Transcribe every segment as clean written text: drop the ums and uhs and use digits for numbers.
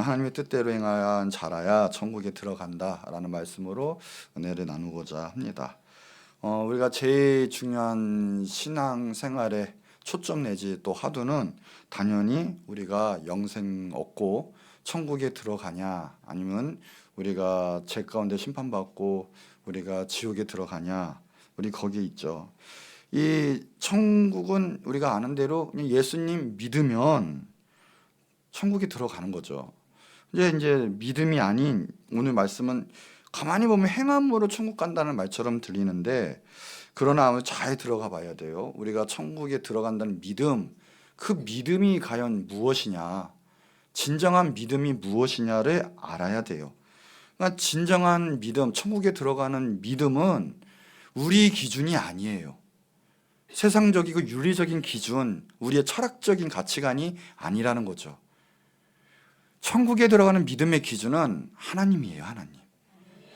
너는 하나님의 뜻대로 행한 자라야 천국에 들어간다라는 말씀으로 은혜를 나누고자 합니다. 우리가 제일 중요한 신앙생활의 초점 내지 또 화두는 당연히 우리가 영생 얻고 천국에 들어가냐, 아니면 우리가 죄 가운데 심판받고 우리가 지옥에 들어가냐, 우리 거기에 있죠. 이 천국은 우리가 아는 대로 그냥 예수님 믿으면 천국에 들어가는 거죠. 이제 믿음이 아닌, 오늘 말씀은 가만히 보면 행함으로 천국 간다는 말처럼 들리는데, 그러나 잘 들어가 봐야 돼요. 우리가 천국에 들어간다는 믿음, 그 믿음이 과연 무엇이냐, 진정한 믿음이 무엇이냐를 알아야 돼요. 그러니까 진정한 믿음, 천국에 들어가는 믿음은 우리 기준이 아니에요. 세상적이고 윤리적인 기준, 우리의 철학적인 가치관이 아니라는 거죠. 천국에 들어가는 믿음의 기준은 하나님이에요.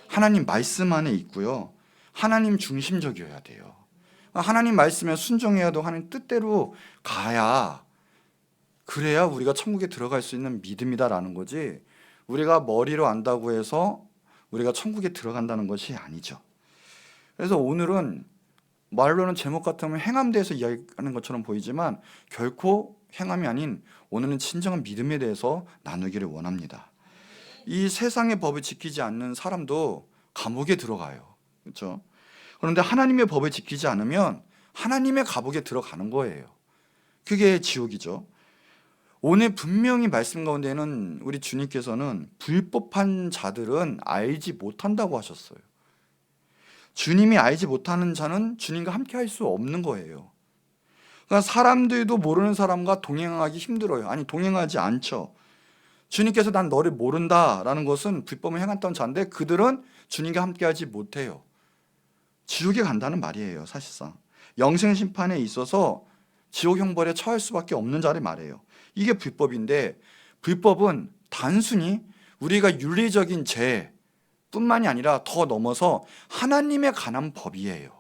하나님 말씀 안에 있고요, 하나님 중심적이어야 돼요. 하나님 말씀에 순종해야 하고 하나님 뜻대로 가야, 그래야 우리가 천국에 들어갈 수 있는 믿음이다라는 거지, 우리가 머리로 안다고 해서 우리가 천국에 들어간다는 것이 아니죠. 그래서 오늘은 말로는 제목 같으면 행함에 대해서 이야기하는 것처럼 보이지만 결코 행함이 아닌, 오늘은 진정한 믿음에 대해서 나누기를 원합니다. 이 세상의 법을 지키지 않는 사람도 감옥에 들어가요. 그렇죠? 그런데 하나님의 법을 지키지 않으면 하나님의 감옥에 들어가는 거예요. 그게 지옥이죠. 오늘 분명히 말씀 가운데는 우리 주님께서는 불법한 자들은 알지 못한다고 하셨어요. 주님이 알지 못하는 자는 주님과 함께 할 수 없는 거예요. 그러니까 사람들도 모르는 사람과 동행하기 힘들어요. 아니, 동행하지 않죠. 주님께서 난 너를 모른다라는 것은 불법을 행했던 자인데, 그들은 주님과 함께하지 못해요. 지옥에 간다는 말이에요. 사실상 영생 심판에 있어서 지옥 형벌에 처할 수밖에 없는 자를 말해요. 이게 불법인데, 불법은 단순히 우리가 윤리적인 죄뿐만이 아니라 더 넘어서 하나님에 관한 법이에요.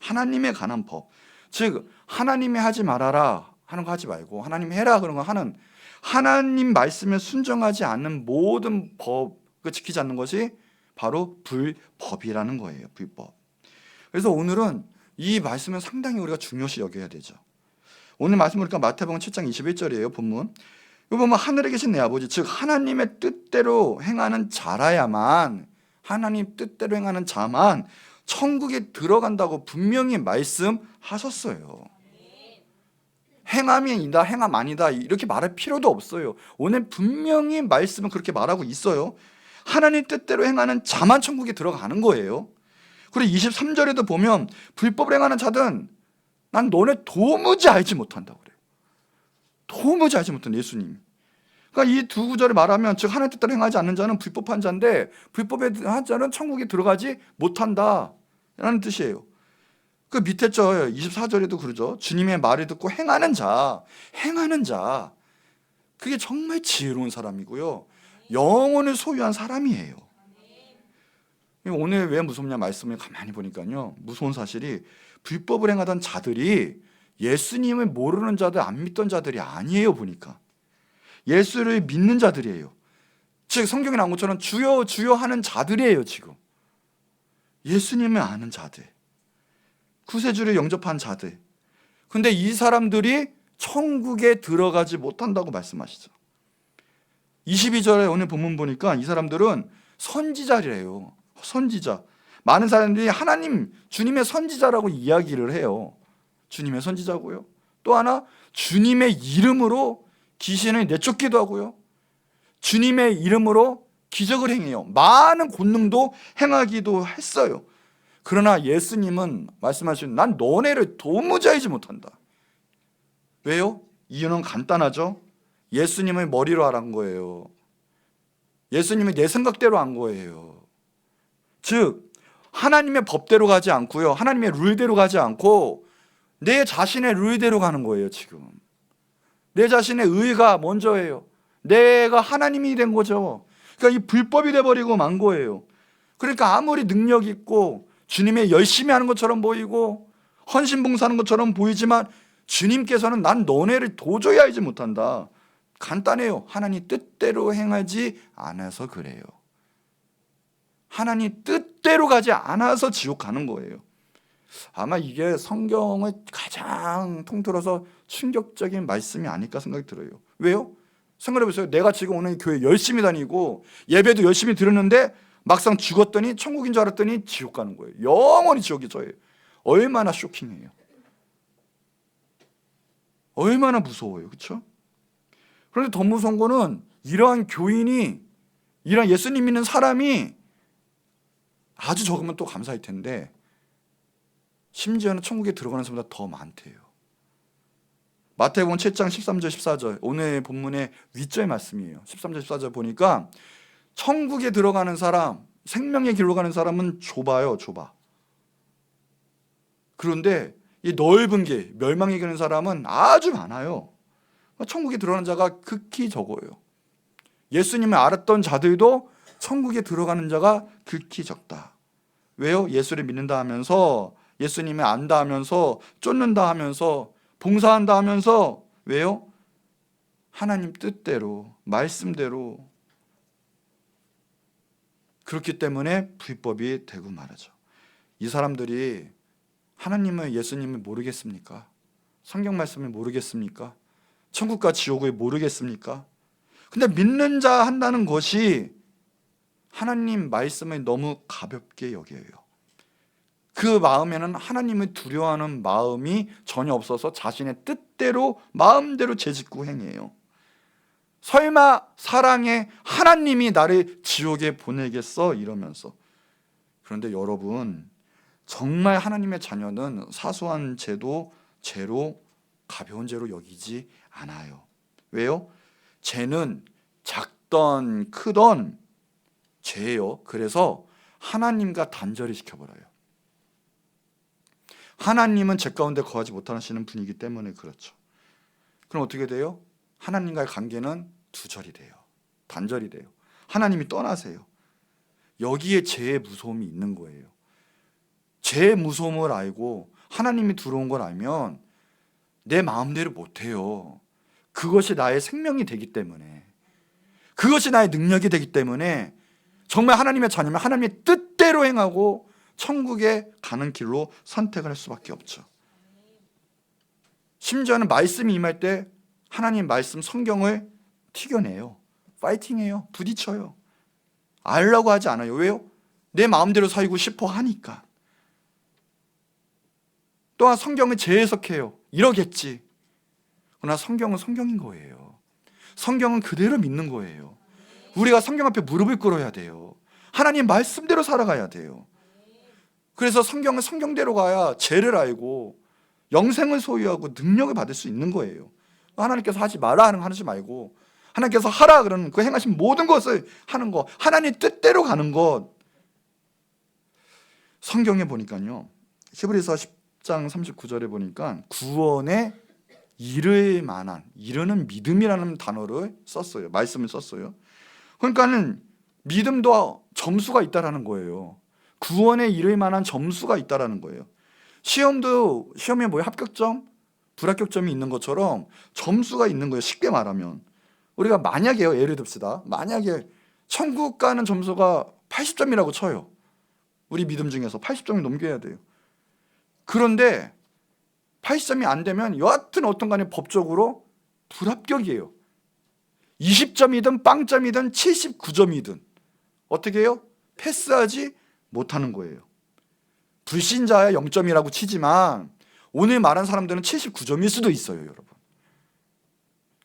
하나님에 관한 법. 즉 하나님이 하지 말아라 하는 거 하지 말고, 하나님이 해라 그런 거 하는, 하나님 말씀에 순종하지 않는 모든 법을 지키지 않는 것이 바로 불법이라는 거예요. 불법. 그래서 오늘은 이 말씀은 상당히 우리가 중요시 여겨야 되죠. 오늘 말씀 보니까 마태복음 7장 21절이에요. 본문. 이거 보면 하늘에 계신 내 아버지, 즉 하나님의 뜻대로 행하는 자라야만, 하나님 뜻대로 행하는 자만 천국에 들어간다고 분명히 말씀하셨어요. 행함이다, 행함 아니다 이렇게 말할 필요도 없어요. 오늘 분명히 말씀은 그렇게 말하고 있어요. 하나님 뜻대로 행하는 자만 천국에 들어가는 거예요. 그리고 23절에도 보면 불법을 행하는 자든 난 너네 도무지 알지 못한다고 그래요. 도무지 알지 못한 예수님. 그러니까 이 두 구절을 말하면, 즉 하나님 뜻대로 행하지 않는 자는 불법한 자인데, 불법의 한 자는 천국에 들어가지 못한다 라는 뜻이에요. 그 밑에 저 24절에도 그러죠. 주님의 말을 듣고 행하는 자, 그게 정말 지혜로운 사람이고요, 영혼을 소유한 사람이에요. 오늘 왜 무섭냐 말씀을 가만히 보니까요, 무서운 사실이 불법을 행하던 자들이 예수님을 모르는 자들, 안 믿던 자들이 아니에요. 보니까 예수를 믿는 자들이에요. 즉 성경에 나온 것처럼 주여 주여 하는 자들이에요. 지금 예수님을 아는 자들, 구세주를 영접한 자들. 근데 이 사람들이 천국에 들어가지 못한다고 말씀하시죠. 22절에 오늘 본문 보니까 이 사람들은 선지자래요. 선지자. 많은 사람들이 하나님, 주님의 선지자라고 이야기를 해요. 주님의 선지자고요. 또 하나, 주님의 이름으로 귀신을 내쫓기도 하고요, 주님의 이름으로 기적을 행해요. 많은 권능도 행하기도 했어요. 그러나 예수님은 말씀하시는, 난 너네를 도무지 알지 못한다. 왜요? 이유는 간단하죠. 예수님을 머리로 알은 거예요. 예수님이 내 생각대로 한 거예요. 즉 하나님의 법대로 가지 않고요, 하나님의 룰대로 가지 않고 내 자신의 룰대로 가는 거예요. 지금 내 자신의 의가 먼저예요. 내가 하나님이 된 거죠. 그러니까 이 불법이 돼버리고 만 거예요. 그러니까 아무리 능력 있고 주님의 열심히 하는 것처럼 보이고 헌신봉사하는 것처럼 보이지만, 주님께서는 난 너네를 도저히 알지 못한다. 간단해요. 하나님 뜻대로 행하지 않아서 그래요. 하나님 뜻대로 가지 않아서 지옥 가는 거예요. 아마 이게 성경의 가장 통틀어서 충격적인 말씀이 아닐까 생각이 들어요. 왜요? 생각해보세요. 내가 지금 오늘 교회 열심히 다니고 예배도 열심히 들었는데 막상 죽었더니 천국인 줄 알았더니 지옥 가는 거예요. 영원히 지옥이 저예요. 얼마나 쇼킹해요. 얼마나 무서워요. 그렇죠? 그런데 더 무서운 거는 이러한 교인이, 이러한 예수님 믿는 사람이 아주 적으면 또 감사할 텐데 심지어는 천국에 들어가는 사람보다 더 많대요. 마태복음 7장 13절 14절 오늘 본문의 윗절 말씀이에요. 13절 14절 보니까 천국에 들어가는 사람, 생명의 길로 가는 사람은 좁아요. 좁아. 그런데 이 넓은 길, 멸망에 가는 사람은 아주 많아요. 천국에 들어가는 자가 극히 적어요. 예수님을 알았던 자들도 천국에 들어가는 자가 극히 적다. 왜요? 예수를 믿는다 하면서, 예수님을 안다 하면서, 쫓는다 하면서, 봉사한다 하면서, 왜요? 하나님 뜻대로, 말씀대로. 그렇기 때문에 불법이 되고 말하죠. 이 사람들이 하나님을, 예수님을 모르겠습니까? 성경 말씀을 모르겠습니까? 천국과 지옥을 모르겠습니까? 근데 믿는 자 한다는 것이 하나님 말씀을 너무 가볍게 여겨요. 그 마음에는 하나님을 두려워하는 마음이 전혀 없어서 자신의 뜻대로 마음대로 죄짓고 행해요. 설마 사랑의 하나님이 나를 지옥에 보내겠어? 이러면서. 그런데 여러분, 정말 하나님의 자녀는 사소한 죄도 죄로, 가벼운 죄로 여기지 않아요. 왜요? 죄는 작던 크던 죄예요. 그래서 하나님과 단절이 시켜버려요. 하나님은 죄 가운데 거하지 못하시는 분이기 때문에 그렇죠. 그럼 어떻게 돼요? 하나님과의 관계는 두절이 돼요. 단절이 돼요. 하나님이 떠나세요. 여기에 죄의 무서움이 있는 거예요. 죄의 무서움을 알고 하나님이 들어온 걸 알면 내 마음대로 못해요. 그것이 나의 생명이 되기 때문에, 그것이 나의 능력이 되기 때문에 정말 하나님의 자녀면 하나님의 뜻대로 행하고 천국에 가는 길로 선택을 할 수밖에 없죠. 심지어는 말씀이 임할 때 하나님 말씀 성경을 튀겨내요. 파이팅해요. 부딪혀요. 알려고 하지 않아요. 왜요? 내 마음대로 살고 싶어 하니까. 또한 성경을 재해석해요. 이러겠지. 그러나 성경은 성경인 거예요. 성경은 그대로 믿는 거예요. 우리가 성경 앞에 무릎을 꿇어야 돼요. 하나님 말씀대로 살아가야 돼요. 그래서 성경은 성경대로 가야 죄를 알고 영생을 소유하고 능력을 받을 수 있는 거예요. 하나님께서 하지 마라 하지 말고 하나님께서 하라 그러는 그 행하신 모든 것을 하는 것, 하나님 뜻대로 가는 것. 성경에 보니까요, 히브리서 10장 39절에 보니까 구원에 이를 만한, 이르는 믿음이라는 단어를 썼어요. 말씀을 썼어요. 그러니까는 믿음도 점수가 있다라는 거예요. 구원에 이를 만한 점수가 있다라는 거예요. 시험에 뭐예요? 합격점, 불합격점이 있는 것처럼 점수가 있는 거예요. 쉽게 말하면 우리가 만약에요, 예를 듭시다. 만약에 천국 가는 점수가 80점이라고 쳐요. 우리 믿음 중에서 80점이 넘겨야 돼요. 그런데 80점이 안 되면 여하튼 어떤 간에 법적으로 불합격이에요. 20점이든 빵점이든 79점이든 어떻게 해요? 패스하지 못하는 거예요. 불신자야 0점이라고 치지만 오늘 말한 사람들은 79점일 수도 있어요, 여러분.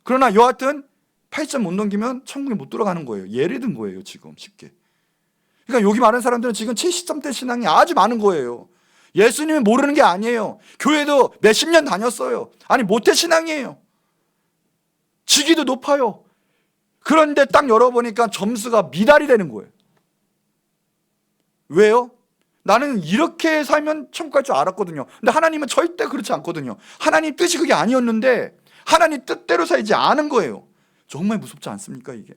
그러나 여하튼 8점 못 넘기면 천국에 못 들어가는 거예요. 예를 든 거예요, 지금 쉽게. 그러니까 여기 많은 사람들은 지금 70점대 신앙이 아주 많은 거예요. 예수님을 모르는 게 아니에요. 교회도 몇십 년 다녔어요. 아니 모태 신앙이에요. 직위도 높아요. 그런데 딱 열어보니까 점수가 미달이 되는 거예요. 왜요? 나는 이렇게 살면 천국 갈 줄 알았거든요. 근데 하나님은 절대 그렇지 않거든요. 하나님 뜻이 그게 아니었는데 하나님 뜻대로 살지 않은 거예요. 정말 무섭지 않습니까, 이게?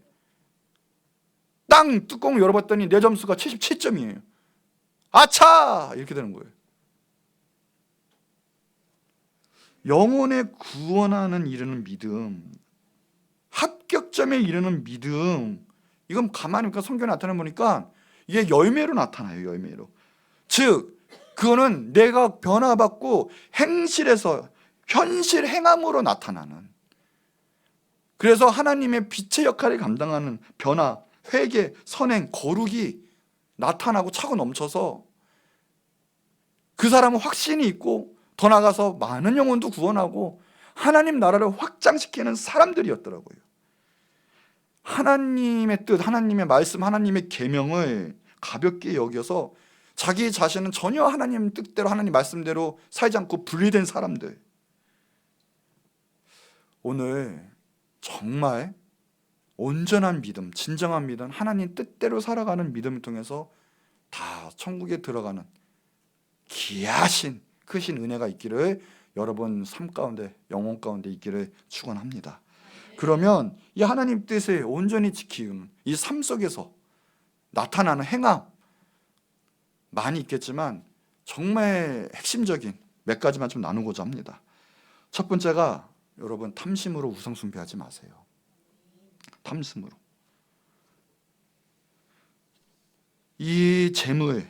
땅 뚜껑을 열어봤더니 내 점수가 77점이에요. 아차! 이렇게 되는 거예요. 영혼의 구원하는 이르는 믿음, 최고점에 이르는 믿음, 이건 가만히 보니까 성경에 나타나 보니까 이게 열매로 나타나요. 열매로. 즉 그거는 내가 변화받고 행실에서 현실 행함으로 나타나는, 그래서 하나님의 빛의 역할을 감당하는 변화, 회개, 선행, 거룩이 나타나고 차고 넘쳐서 그 사람은 확신이 있고 더 나아가서 많은 영혼도 구원하고 하나님 나라를 확장시키는 사람들이었더라고요. 하나님의 뜻, 하나님의 말씀, 하나님의 계명을 가볍게 여겨서 자기 자신은 전혀 하나님 뜻대로 하나님 말씀대로 살지 않고 분리된 사람들, 오늘 정말 온전한 믿음, 진정한 믿음, 하나님 뜻대로 살아가는 믿음을 통해서 다 천국에 들어가는 귀하신 크신 은혜가 있기를 여러분 삶 가운데, 영혼 가운데 있기를 축원합니다. 그러면 이 하나님 뜻을 온전히 지키는 이 삶 속에서 나타나는 행함 많이 있겠지만 정말 핵심적인 몇 가지만 좀 나누고자 합니다. 첫 번째가 여러분, 탐심으로 우상 숭배하지 마세요. 탐심으로. 이 재물,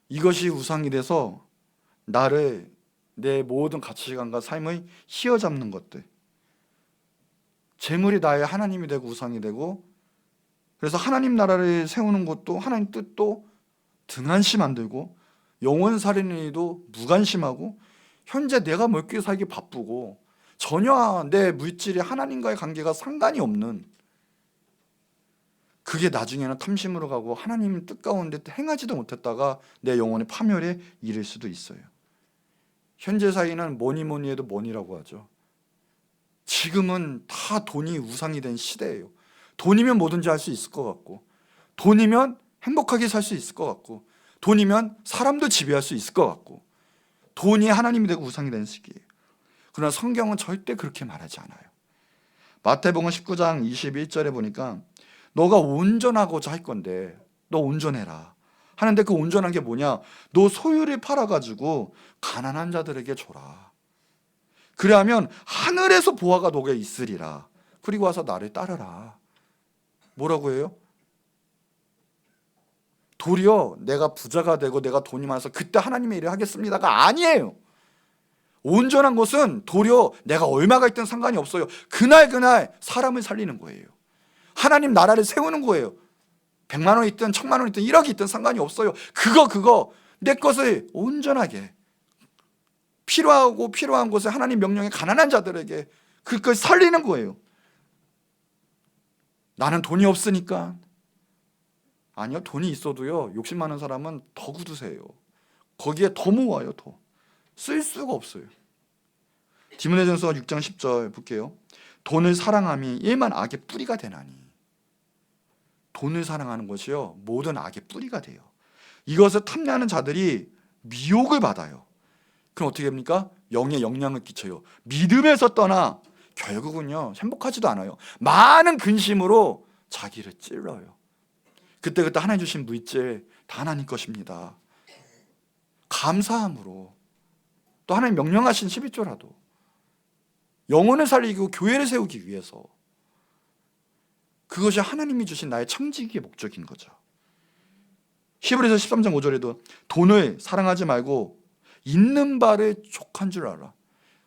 이것이 우상이 돼서 나를, 내 모든 가치관과 삶의 휘어잡는 것들, 재물이 나의 하나님이 되고 우상이 되고, 그래서 하나님 나라를 세우는 것도, 하나님 뜻도 등한시 만들고, 영혼살인도 무관심하고, 현재 내가 먹기 살기 바쁘고 전혀 내 물질이 하나님과의 관계가 상관이 없는, 그게 나중에는 탐심으로 가고 하나님 뜻 가운데 행하지도 못했다가 내 영혼의 파멸에 이를 수도 있어요. 현재 사이는 뭐니 해도 money라고 하죠. 지금은 다 돈이 우상이 된 시대예요. 돈이면 뭐든지 할 수 있을 것 같고, 돈이면 행복하게 살 수 있을 것 같고, 돈이면 사람도 지배할 수 있을 것 같고, 돈이 하나님이 되고 우상이 된 시기예요. 그러나 성경은 절대 그렇게 말하지 않아요. 마태복음 19장 21절에 보니까 너가 온전하고자 할 건데 너 온전해라 하는데, 그 온전한 게 뭐냐? 너 소유를 팔아가지고 가난한 자들에게 줘라. 그래야면 하늘에서 보화가 너게 있으리라. 그리고 와서 나를 따르라. 뭐라고 해요? 도리어 내가 부자가 되고 내가 돈이 많아서 그때 하나님의 일을 하겠습니다가 아니에요. 온전한 것은 도리어 내가 얼마가 있든 상관이 없어요. 그날 사람을 살리는 거예요. 하나님 나라를 세우는 거예요. 100만 원 있든 1000만 원 있든 1억이 있든 상관이 없어요. 그거 내 것을 온전하게, 필요한 곳에 하나님 명령에 가난한 자들에게 그걸 살리는 거예요. 나는 돈이 없으니까. 아니요, 돈이 있어도요, 욕심 많은 사람은 더 굳으세요. 거기에 더 모아요. 더 쓸 수가 없어요. 디모데전서 6장 10절 볼게요. 돈을 사랑함이 일만 악의 뿌리가 되나니. 돈을 사랑하는 것이요, 모든 악의 뿌리가 돼요. 이것을 탐내하는 자들이 미혹을 받아요. 그럼 어떻게 됩니까? 영에 영향을 끼쳐요. 믿음에서 떠나 결국은요, 행복하지도 않아요. 많은 근심으로 자기를 찔러요. 그때 하나님 주신 물질 다 하나님 것입니다. 감사함으로, 또 하나님 명령하신 11조라도 영혼을 살리고 교회를 세우기 위해서, 그것이 하나님이 주신 나의 청지기의 목적인 거죠. 히브리서 13장 5절에도 돈을 사랑하지 말고 있는 바를 족한 줄 알아.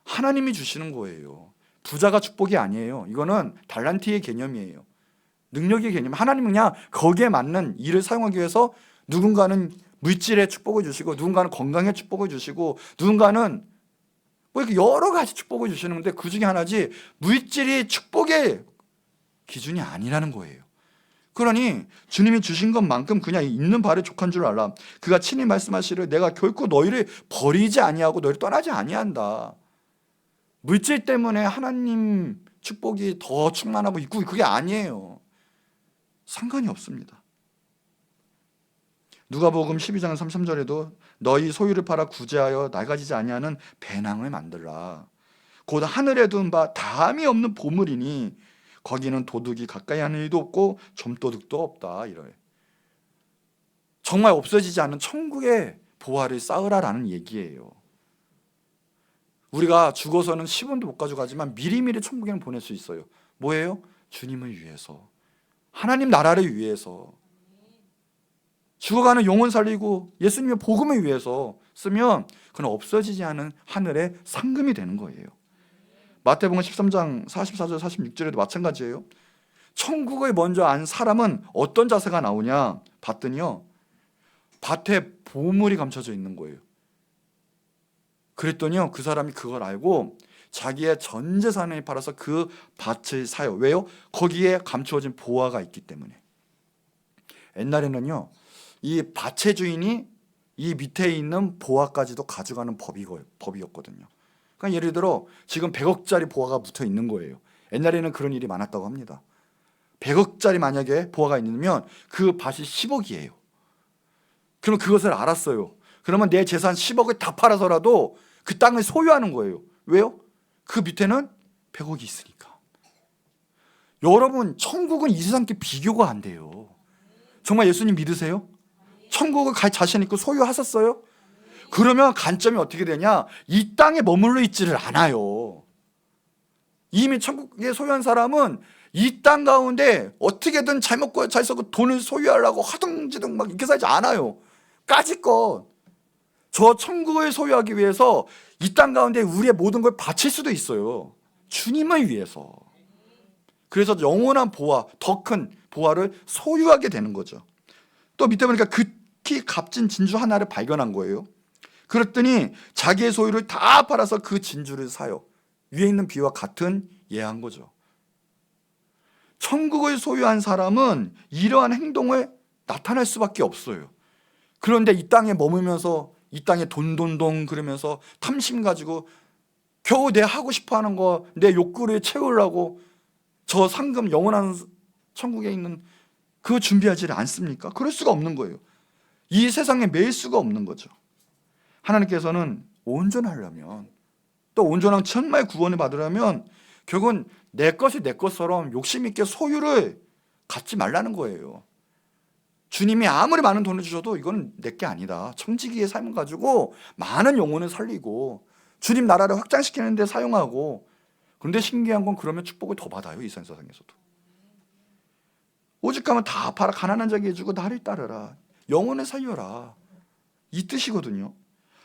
하나님이 주시는 거예요. 부자가 축복이 아니에요. 이거는 달란트의 개념이에요. 능력의 개념. 하나님은 그냥 거기에 맞는 일을 사용하기 위해서 누군가는 물질의 축복을 주시고, 누군가는 건강의 축복을 주시고, 누군가는 뭐 이렇게 여러 가지 축복을 주시는 건데, 그 중에 하나지 물질이 축복의 기준이 아니라는 거예요. 그러니 주님이 주신 것만큼 그냥 있는 바를 족한 줄 알라. 그가 친히 말씀하시를 내가 결코 너희를 버리지 아니하고 너희를 떠나지 아니한다. 물질 때문에 하나님 축복이 더 충만하고 있고 그게 아니에요. 상관이 없습니다. 누가복음 12장 33절에도 너희 소유를 팔아 구제하여 낡아지지 아니하는 배낭을 만들라. 곧 하늘에 둔 바 다함이 없는 보물이니 거기는 도둑이 가까이 하는 일도 없고 점도둑도 없다. 이래요. 정말 없어지지 않는 천국의 보화를 쌓으라라는 얘기예요. 우리가 죽어서는 10원도 못 가져가지만 미리미리 천국에는 보낼 수 있어요. 뭐예요? 주님을 위해서, 하나님 나라를 위해서, 죽어가는 영혼 살리고 예수님의 복음을 위해서 쓰면 그건 없어지지 않은 하늘의 상금이 되는 거예요. 마태복음 13장 44절 46절에도 마찬가지예요. 천국을 먼저 안 사람은 어떤 자세가 나오냐 봤더니요, 밭에 보물이 감춰져 있는 거예요. 그랬더니요, 그 사람이 그걸 알고 자기의 전 재산을 팔아서 그 밭을 사요. 왜요? 거기에 감추어진 보화가 있기 때문에. 옛날에는요, 이 밭의 주인이 이 밑에 있는 보화까지도 가져가는 법이었거든요. 그러니까 예를 들어 지금 100억짜리 보화가 붙어 있는 거예요. 옛날에는 그런 일이 많았다고 합니다. 100억짜리 만약에 보화가 있으면 그 밭이 10억이에요. 그럼 그것을 알았어요. 그러면 내 재산 10억을 다 팔아서라도 그 땅을 소유하는 거예요. 왜요? 그 밑에는 100억이 있으니까. 여러분, 천국은 이 세상께 비교가 안 돼요. 정말 예수님 믿으세요? 천국을 갈 자신 있고 소유하셨어요? 그러면 관점이 어떻게 되냐? 이 땅에 머물러 있지를 않아요. 이미 천국에 소유한 사람은 이 땅 가운데 어떻게든 잘 먹고 잘 쓰고 돈을 소유하려고 하등지등 막 이렇게 살지 않아요. 까짓것. 저 천국을 소유하기 위해서 이 땅 가운데 우리의 모든 걸 바칠 수도 있어요. 주님을 위해서. 그래서 영원한 보화, 더 큰 보화를 소유하게 되는 거죠. 또 밑에 보니까 극히 값진 진주 하나를 발견한 거예요. 그랬더니 자기의 소유를 다 팔아서 그 진주를 사요. 위에 있는 비와 같은 예한 거죠. 천국을 소유한 사람은 이러한 행동을 나타낼 수밖에 없어요. 그런데 이 땅에 머물면서 이 땅에 돈돈돈 그러면서 탐심 가지고 겨우 내 하고 싶어 하는 거, 내 욕구를 채우려고 저 상금, 영원한 천국에 있는 그거 준비하지 않습니까? 그럴 수가 없는 거예요. 이 세상에 매일 수가 없는 거죠. 하나님께서는 온전하려면, 또 온전한 천만의 구원을 받으려면 결국은 내 것이 내 것처럼 욕심 있게 소유를 갖지 말라는 거예요. 주님이 아무리 많은 돈을 주셔도 이건 내 게 아니다. 청지기의 삶을 가지고 많은 영혼을 살리고 주님 나라를 확장시키는 데 사용하고, 그런데 신기한 건 그러면 축복을 더 받아요. 이 세상에서도. 오직하면 다 팔아 가난한 자에게 주고 나를 따르라. 영혼을 살려라. 이 뜻이거든요.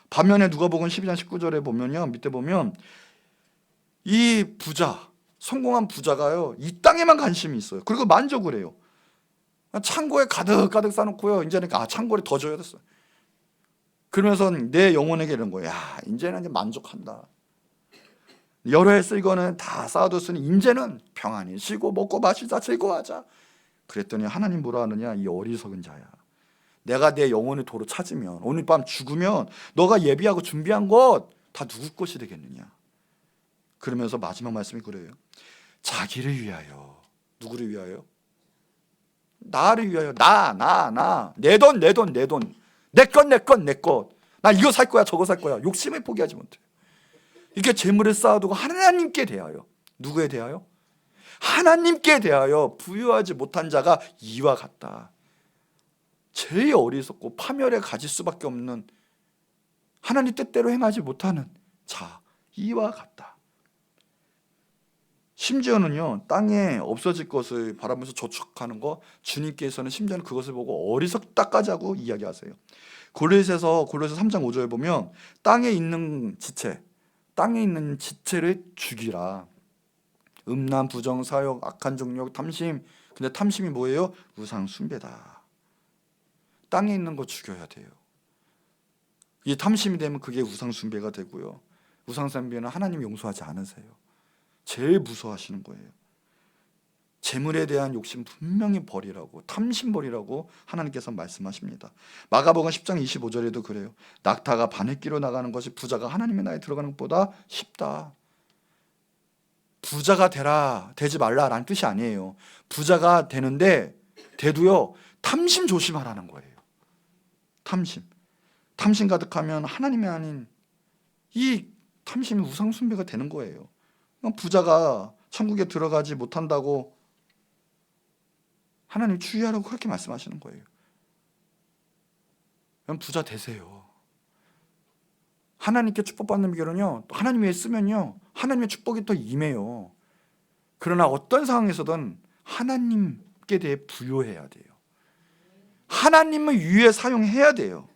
반면에 누가복음 12장 19절에 보면요, 밑에 보면 이 부자, 성공한 부자가요, 이 땅에만 관심이 있어요. 그리고 만족을 해요. 창고에 가득 싸놓고요, 이제는 창고에 더 줘야 됐어. 그러면서 내 영혼에게 이런 거야. 야, 이제는 이제 만족한다. 여러 해 쓸거는 다 쌓아뒀으니 이제는 평안히 쉬고 먹고 마시자, 즐거워하자. 그랬더니 하나님 뭐라 하느냐? 이 어리석은 자야. 내가 내 영혼의 도로 찾으면, 오늘 밤 죽으면 너가 예비하고 준비한 것 다 누구 것이 되겠느냐? 그러면서 마지막 말씀이 그래요. 자기를 위하여. 누구를 위하여? 나를 위하여. 나. 내 돈. 내 것. 나 이거 살 거야, 저거 살 거야. 욕심을 포기하지 못해. 이렇게 재물을 쌓아두고 하나님께 대하여. 누구에 대하여? 하나님께 대하여 부유하지 못한 자가 이와 같다. 제일 어리석고 파멸에 가질 수밖에 없는, 하나님 뜻대로 행하지 못하는 자, 이와 같다. 심지어는요, 땅에 없어질 것을 바라면서 저축하는 거, 주님께서는 심지어는 그것을 보고 어리석다까지 하고 이야기하세요. 골로새서 3장 5절에 보면 땅에 있는 지체를 죽이라. 음란, 부정, 사욕, 악한 정욕, 탐심. 근데 탐심이 뭐예요? 우상 숭배다. 땅에 있는 거 죽여야 돼요. 이 탐심이 되면 그게 우상 숭배가 되고요. 우상 숭배는 하나님 용서하지 않으세요. 제일 무서워하시는 거예요. 재물에 대한 욕심 분명히 버리라고, 탐심 버리라고 하나님께서 말씀하십니다. 마가복음 10장 25절에도 그래요. 낙타가 바늘기로 나가는 것이 부자가 하나님의 나라에 들어가는 것보다 쉽다. 부자가 되지 말라라는 뜻이 아니에요. 부자가 되는데 돼도요, 탐심 조심하라는 거예요. 탐심 가득하면 하나님이 아닌 이 탐심이 우상 숭배가 되는 거예요. 부자가 천국에 들어가지 못한다고 하나님 주의하라고 그렇게 말씀하시는 거예요. 그럼 부자 되세요. 하나님께 축복받는 비결은요, 하나님 위에 쓰면요, 하나님의 축복이 더 임해요. 그러나 어떤 상황에서든 하나님께 대해 부여해야 돼요. 하나님을 위해 사용해야 돼요.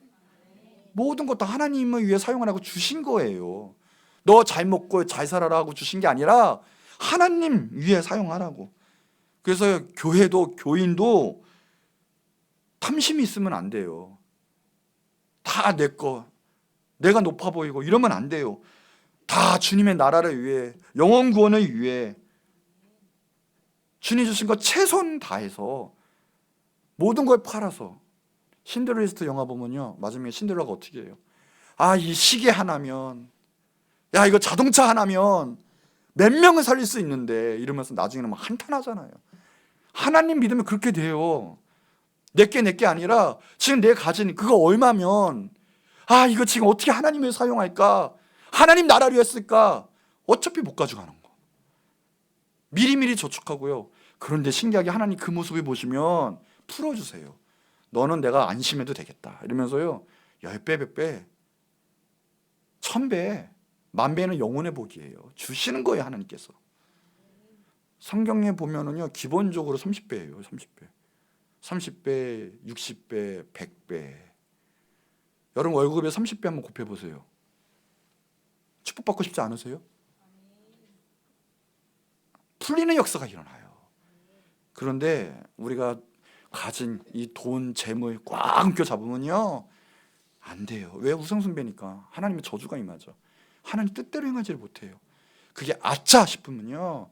모든 것도 하나님을 위해 사용하라고 주신 거예요. 너 잘 먹고 잘 살아라 하고 주신 게 아니라 하나님 위해 사용하라고. 그래서 교회도 교인도 탐심이 있으면 안 돼요. 다 내 거, 내가 높아 보이고 이러면 안 돼요. 다 주님의 나라를 위해, 영혼 구원을 위해 주님 주신 거 최선 다해서 모든 걸 팔아서. 신데렐라스트 영화 보면요, 마지막에 신데렐라가 어떻게 해요? 아, 이 시계 하나면, 야, 이거 자동차 하나면 몇 명을 살릴 수 있는데, 이러면서 나중에는 막 한탄하잖아요. 하나님 믿으면 그렇게 돼요. 내게 아니라 지금 내 가진 그거 얼마면, 아, 이거 지금 어떻게 하나님을 사용할까? 하나님 나라를 위해 쓸까? 어차피 못 가져가는 거. 미리미리 저축하고요. 그런데 신기하게 하나님 그 모습을 보시면 풀어주세요. 너는 내가 안심해도 되겠다 이러면서요, 10배, 100배, 1000배, 10,000배는 영혼의 복이에요. 주시는 거예요, 하나님께서. 성경에 보면은요, 기본적으로 30배예요. 30배, 30배, 60배, 100배. 여러분 월급에 30배 한번 곱해보세요. 축복받고 싶지 않으세요? 풀리는 역사가 일어나요. 그런데 우리가 가진 이 돈, 재물 꽉 엉켜 잡으면요, 안 돼요. 왜? 우상숭배니까. 하나님의 저주가 임하죠. 하나님 뜻대로 행하지를 못해요. 그게 아차 싶으면요,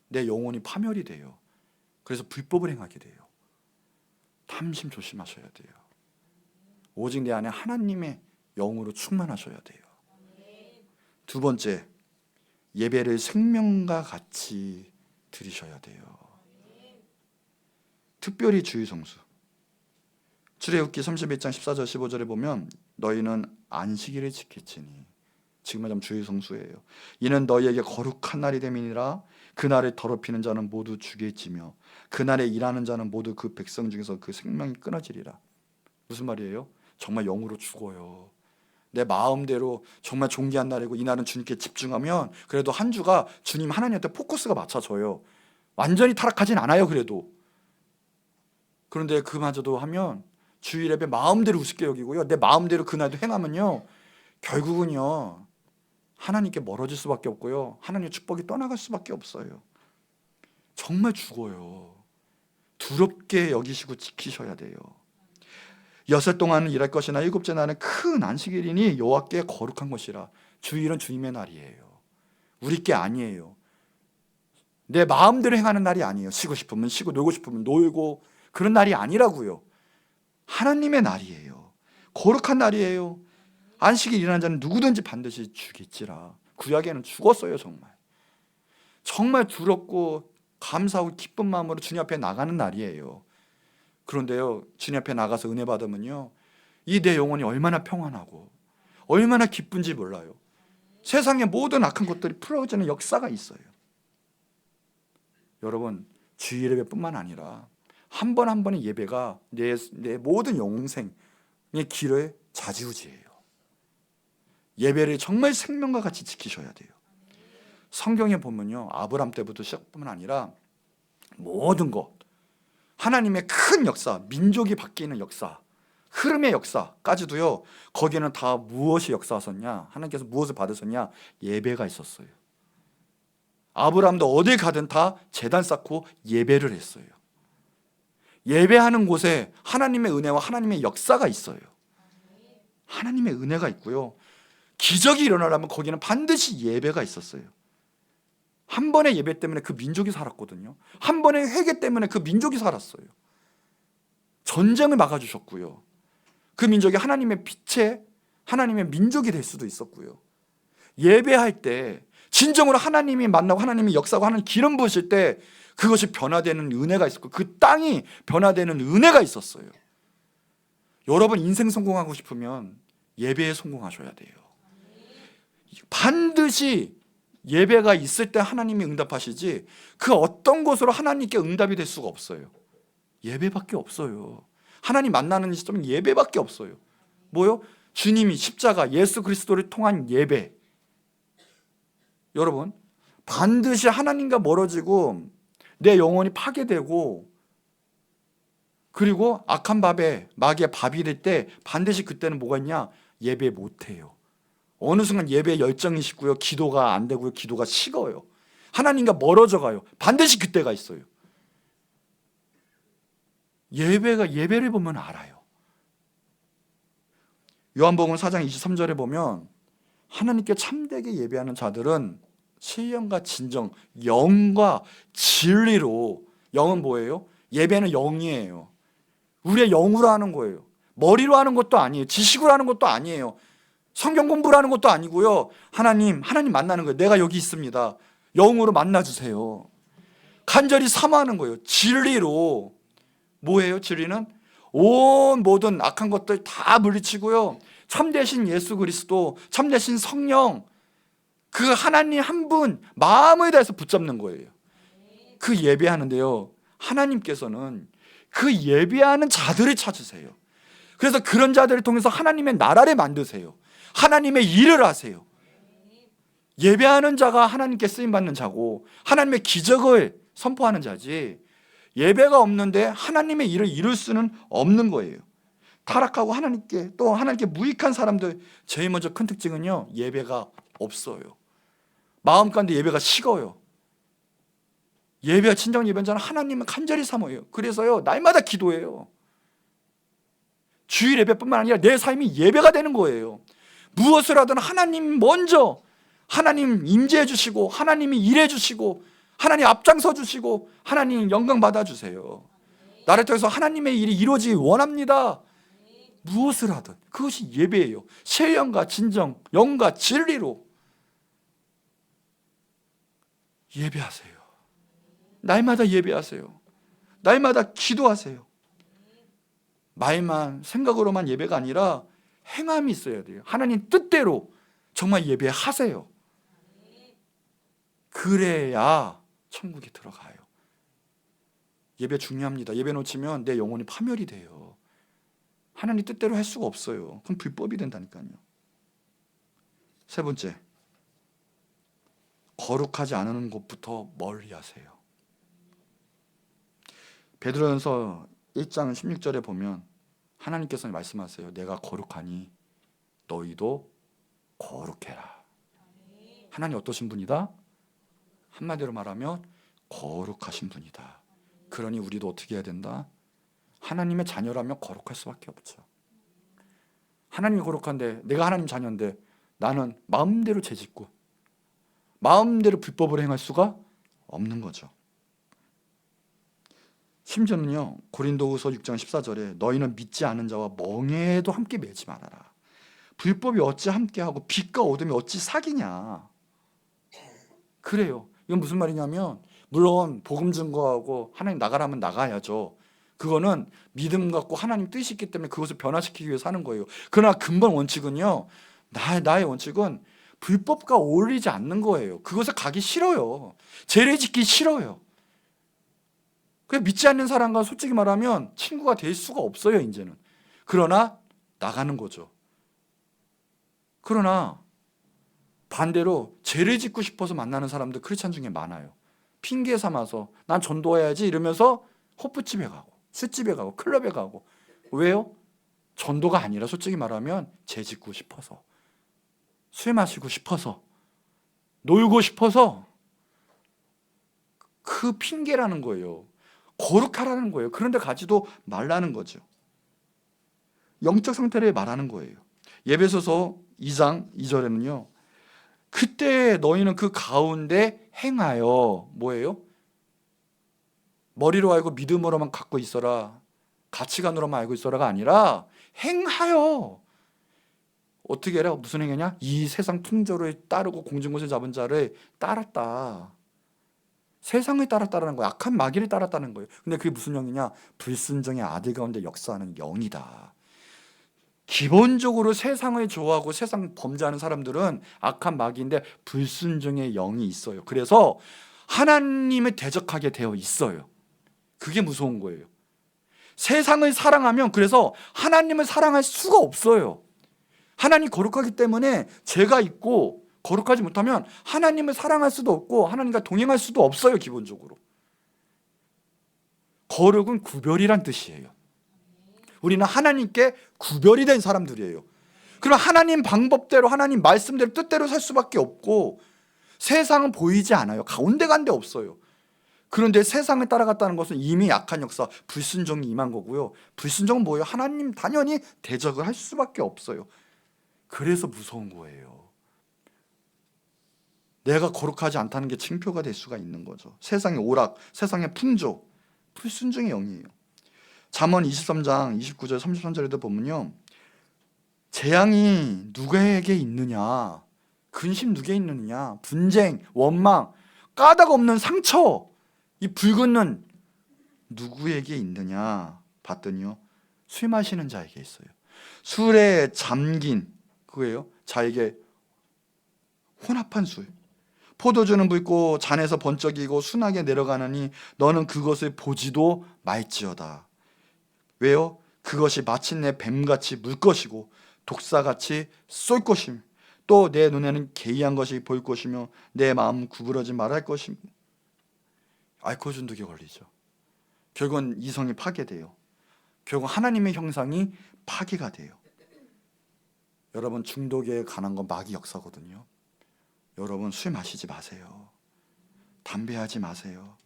내 영혼이 파멸이 돼요. 그래서 불법을 행하게 돼요. 탐심 조심하셔야 돼요. 오직 내 안에 하나님의 영으로 충만하셔야 돼요. 두 번째, 예배를 생명과 같이 드리셔야 돼요. 특별히 주의 성수. 출애굽기 31장 14절 15절에 보면 너희는 안식일을 지킬지니, 지금 말하면 주의 성수예요. 이는 너희에게 거룩한 날이 됨이니라. 그날을 더럽히는 자는 모두 죽일지며 그날에 일하는 자는 모두 그 백성 중에서 그 생명이 끊어지리라. 무슨 말이에요? 정말 영으로 죽어요. 내 마음대로 정말 존귀한 날이고 이 날은 주님께 집중하면 그래도 한 주가 주님 하나님한테 포커스가 맞춰져요. 완전히 타락하진 않아요, 그래도. 그런데 그마저도 하면 주일 예배 마음대로 우습게 여기고요, 내 마음대로 그날도 행하면요, 결국은요 하나님께 멀어질 수밖에 없고요, 하나님의 축복이 떠나갈 수밖에 없어요. 정말 죽어요. 두렵게 여기시고 지키셔야 돼요. 6일 동안은 일할 것이나 7째 날은 큰 안식일이니 여호와께 거룩한 것이라. 주일은 주님의 날이에요. 우리 게 아니에요. 내 마음대로 행하는 날이 아니에요. 쉬고 싶으면 쉬고 놀고 싶으면 놀고 그런 날이 아니라고요. 하나님의 날이에요. 거룩한 날이에요. 안식일 일하는 자는 누구든지 반드시 죽일지라. 구약에는 죽었어요. 정말 두렵고 감사하고 기쁜 마음으로 주님 앞에 나가는 날이에요. 그런데요, 주님 앞에 나가서 은혜 받으면요, 이 내 영혼이 얼마나 평안하고 얼마나 기쁜지 몰라요. 세상의 모든 악한 것들이 풀어지는 역사가 있어요. 여러분, 주일 예배뿐만 아니라 한 번 한 번의 예배가 내 모든 영생의 길을 좌지우지해요. 예배를 정말 생명과 같이 지키셔야 돼요. 성경에 보면요, 아브람 때부터 시작뿐만 아니라 모든 것, 하나님의 큰 역사, 민족이 바뀌는 역사, 흐름의 역사까지도요, 거기에는 다 무엇이 역사하셨냐, 하나님께서 무엇을 받으셨냐, 예배가 있었어요. 아브라함도 어딜 가든 다 제단 쌓고 예배를 했어요. 예배하는 곳에 하나님의 은혜와 하나님의 역사가 있어요. 하나님의 은혜가 있고요, 기적이 일어나려면 거기는 반드시 예배가 있었어요. 한 번의 예배 때문에 그 민족이 살았거든요. 한 번의 회개 때문에 그 민족이 살았어요. 전쟁을 막아주셨고요, 그 민족이 하나님의 빛에 하나님의 민족이 될 수도 있었고요. 예배할 때 진정으로 하나님이 만나고 하나님이 역사하고 하나님 기름 부으실 때 그것이 변화되는 은혜가 있었고, 그 땅이 변화되는 은혜가 있었어요. 여러분, 인생 성공하고 싶으면 예배에 성공하셔야 돼요. 반드시 예배가 있을 때 하나님이 응답하시지, 그 어떤 곳으로 하나님께 응답이 될 수가 없어요. 예배밖에 없어요. 하나님 만나는 시점은 예배밖에 없어요. 뭐요? 주님이 십자가 예수 그리스도를 통한 예배. 여러분, 반드시 하나님과 멀어지고 내 영혼이 파괴되고, 그리고 악한 마귀의 밥이 될 때 반드시 그때는 뭐가 있냐? 예배 못해요. 어느 순간 예배에 열정이 식고요, 기도가 안 되고요, 기도가 식어요. 하나님과 멀어져 가요. 반드시 그때가 있어요. 예배를 보면 알아요. 요한복음 4장 23절에 보면 하나님께 참되게 예배하는 자들은 신령과 진정, 영과 진리로. 영은 뭐예요? 예배는 영이에요. 우리의 영으로 하는 거예요. 머리로 하는 것도 아니에요. 지식으로 하는 것도 아니에요. 성경 공부를 하는 것도 아니고요. 하나님 만나는 거예요. 내가 여기 있습니다. 영으로 만나주세요. 간절히 사모하는 거예요. 진리로. 뭐예요? 진리는 온 모든 악한 것들 다 물리치고요, 참되신 예수 그리스도, 참되신 성령, 그 하나님 한 분 마음에 대해서 붙잡는 거예요. 그 예배하는데요, 하나님께서는 그 예배하는 자들을 찾으세요. 그래서 그런 자들을 통해서 하나님의 나라를 만드세요. 하나님의 일을 하세요. 예배하는 자가 하나님께 쓰임받는 자고 하나님의 기적을 선포하는 자지, 예배가 없는데 하나님의 일을 이룰 수는 없는 거예요. 타락하고 하나님께 무익한 사람들 제일 먼저 큰 특징은요, 예배가 없어요. 마음 가운데 예배가 식어요. 예배가 진정 예배는 자는 하나님을 간절히 사모해요. 그래서요, 날마다 기도해요. 주일 예배뿐만 아니라 내 삶이 예배가 되는 거예요. 무엇을 하든 하나님 먼저, 하나님 임재해 주시고, 하나님이 일해 주시고, 하나님 앞장서 주시고, 하나님 영광 받아주세요. 나를 통해서 하나님의 일이 이루어지기 원합니다. 무엇을 하든 그것이 예배예요. 신령과 진정, 영과 진리로 예배하세요. 날마다 예배하세요. 날마다 기도하세요. 말만, 생각으로만 예배가 아니라 행함이 있어야 돼요. 하나님 뜻대로 정말 예배하세요. 그래야 천국에 들어가요. 예배 중요합니다. 예배 놓치면 내 영혼이 파멸이 돼요. 하나님 뜻대로 할 수가 없어요. 그럼 불법이 된다니까요. 세 번째, 거룩하지 않은 것부터 멀리 하세요. 베드로전서 1장 16절에 보면 하나님께서 말씀하세요. 내가 거룩하니 너희도 거룩해라. 하나님 어떠신 분이다? 한마디로 말하면 거룩하신 분이다. 그러니 우리도 어떻게 해야 된다? 하나님의 자녀라면 거룩할 수밖에 없죠. 하나님이 거룩한데, 내가 하나님 자녀인데 나는 마음대로 죄짓고 마음대로 불법을 행할 수가 없는 거죠. 심지어는요, 고린도후서 6장 14절에 너희는 믿지 않은 자와 멍에도 함께 매지 말아라. 불법이 어찌 함께하고 빛과 어둠이 어찌 사귀냐. 그래요. 이건 무슨 말이냐면, 물론 복음 증거하고 하나님 나가라면 나가야죠. 그거는 믿음 갖고 하나님 뜻이 있기 때문에 그것을 변화시키기 위해서 하는 거예요. 그러나 근본 원칙은요, 나의 원칙은 불법과 어울리지 않는 거예요. 그것을 가기 싫어요. 죄를 짓기 싫어요. 그래서 믿지 않는 사람과 솔직히 말하면 친구가 될 수가 없어요, 이제는. 그러나 나가는 거죠. 그러나 반대로 죄를 짓고 싶어서 만나는 사람들 크리스찬 중에 많아요. 핑계 삼아서 난 전도해야지 이러면서 호프집에 가고 술집에 가고 클럽에 가고. 왜요? 전도가 아니라 솔직히 말하면 죄 짓고 싶어서, 술 마시고 싶어서, 놀고 싶어서, 그 핑계라는 거예요. 거룩하라는 거예요. 그런데 가지도 말라는 거죠. 영적 상태를 말하는 거예요. 예배소서 2장 2절에는요, 그때 너희는 그 가운데 행하여, 뭐예요? 머리로 알고 믿음으로만 갖고 있어라, 가치관으로만 알고 있어라가 아니라 행하여. 어떻게 해라? 무슨 행위냐? 이 세상 풍조를 따르고 공중곳을 잡은 자를 따랐다. 세상을 따랐다는 거예요. 악한 마귀를 따랐다는 거예요. 근데 그게 무슨 영이냐? 불순종의 아들 가운데 역사하는 영이다. 기본적으로 세상을 좋아하고 세상 범죄하는 사람들은 악한 마귀인데 불순종의 영이 있어요. 그래서 하나님을 대적하게 되어 있어요. 그게 무서운 거예요. 세상을 사랑하면 그래서 하나님을 사랑할 수가 없어요. 하나님 거룩하기 때문에 죄가 있고 거룩하지 못하면 하나님을 사랑할 수도 없고 하나님과 동행할 수도 없어요. 기본적으로 거룩은 구별이란 뜻이에요. 우리는 하나님께 구별이 된 사람들이에요. 그럼 하나님 방법대로 하나님 말씀대로 뜻대로 살 수밖에 없고 세상은 보이지 않아요. 가운데간데 없어요. 그런데 세상을 따라갔다는 것은 이미 약한 역사, 불순종이 임한 거고요. 불순종은 뭐예요? 하나님 당연히 대적을 할 수밖에 없어요. 그래서 무서운 거예요. 내가 거룩하지 않다는 게 징표가 될 수가 있는 거죠. 세상의 오락, 세상의 풍조, 불순종의 영이에요. 잠언 23장 29절 33절에도 보면요, 재앙이 누구에게 있느냐, 근심 누구에게 있느냐, 분쟁, 원망, 까닭 없는 상처, 이 불근은 누구에게 있느냐 봤더니요, 술 마시는 자에게 있어요. 술에 잠긴 그거예요. 자에게 혼합한 술, 포도주는 붉고 잔에서 번쩍이고 순하게 내려가느니 너는 그것을 보지도 말지어다. 왜요? 그것이 마침내 뱀같이 물 것이고 독사같이 쏠 것이며 또 내 눈에는 개이한 것이 보일 것이며 내 마음 구부러지 말할 것이며. 알코올 중독에 걸리죠. 결국은 이성이 파괴돼요. 결국 하나님의 형상이 파괴가 돼요. 여러분, 중독에 관한 건 마귀 역사거든요. 여러분, 술 마시지 마세요. 담배 하지 마세요.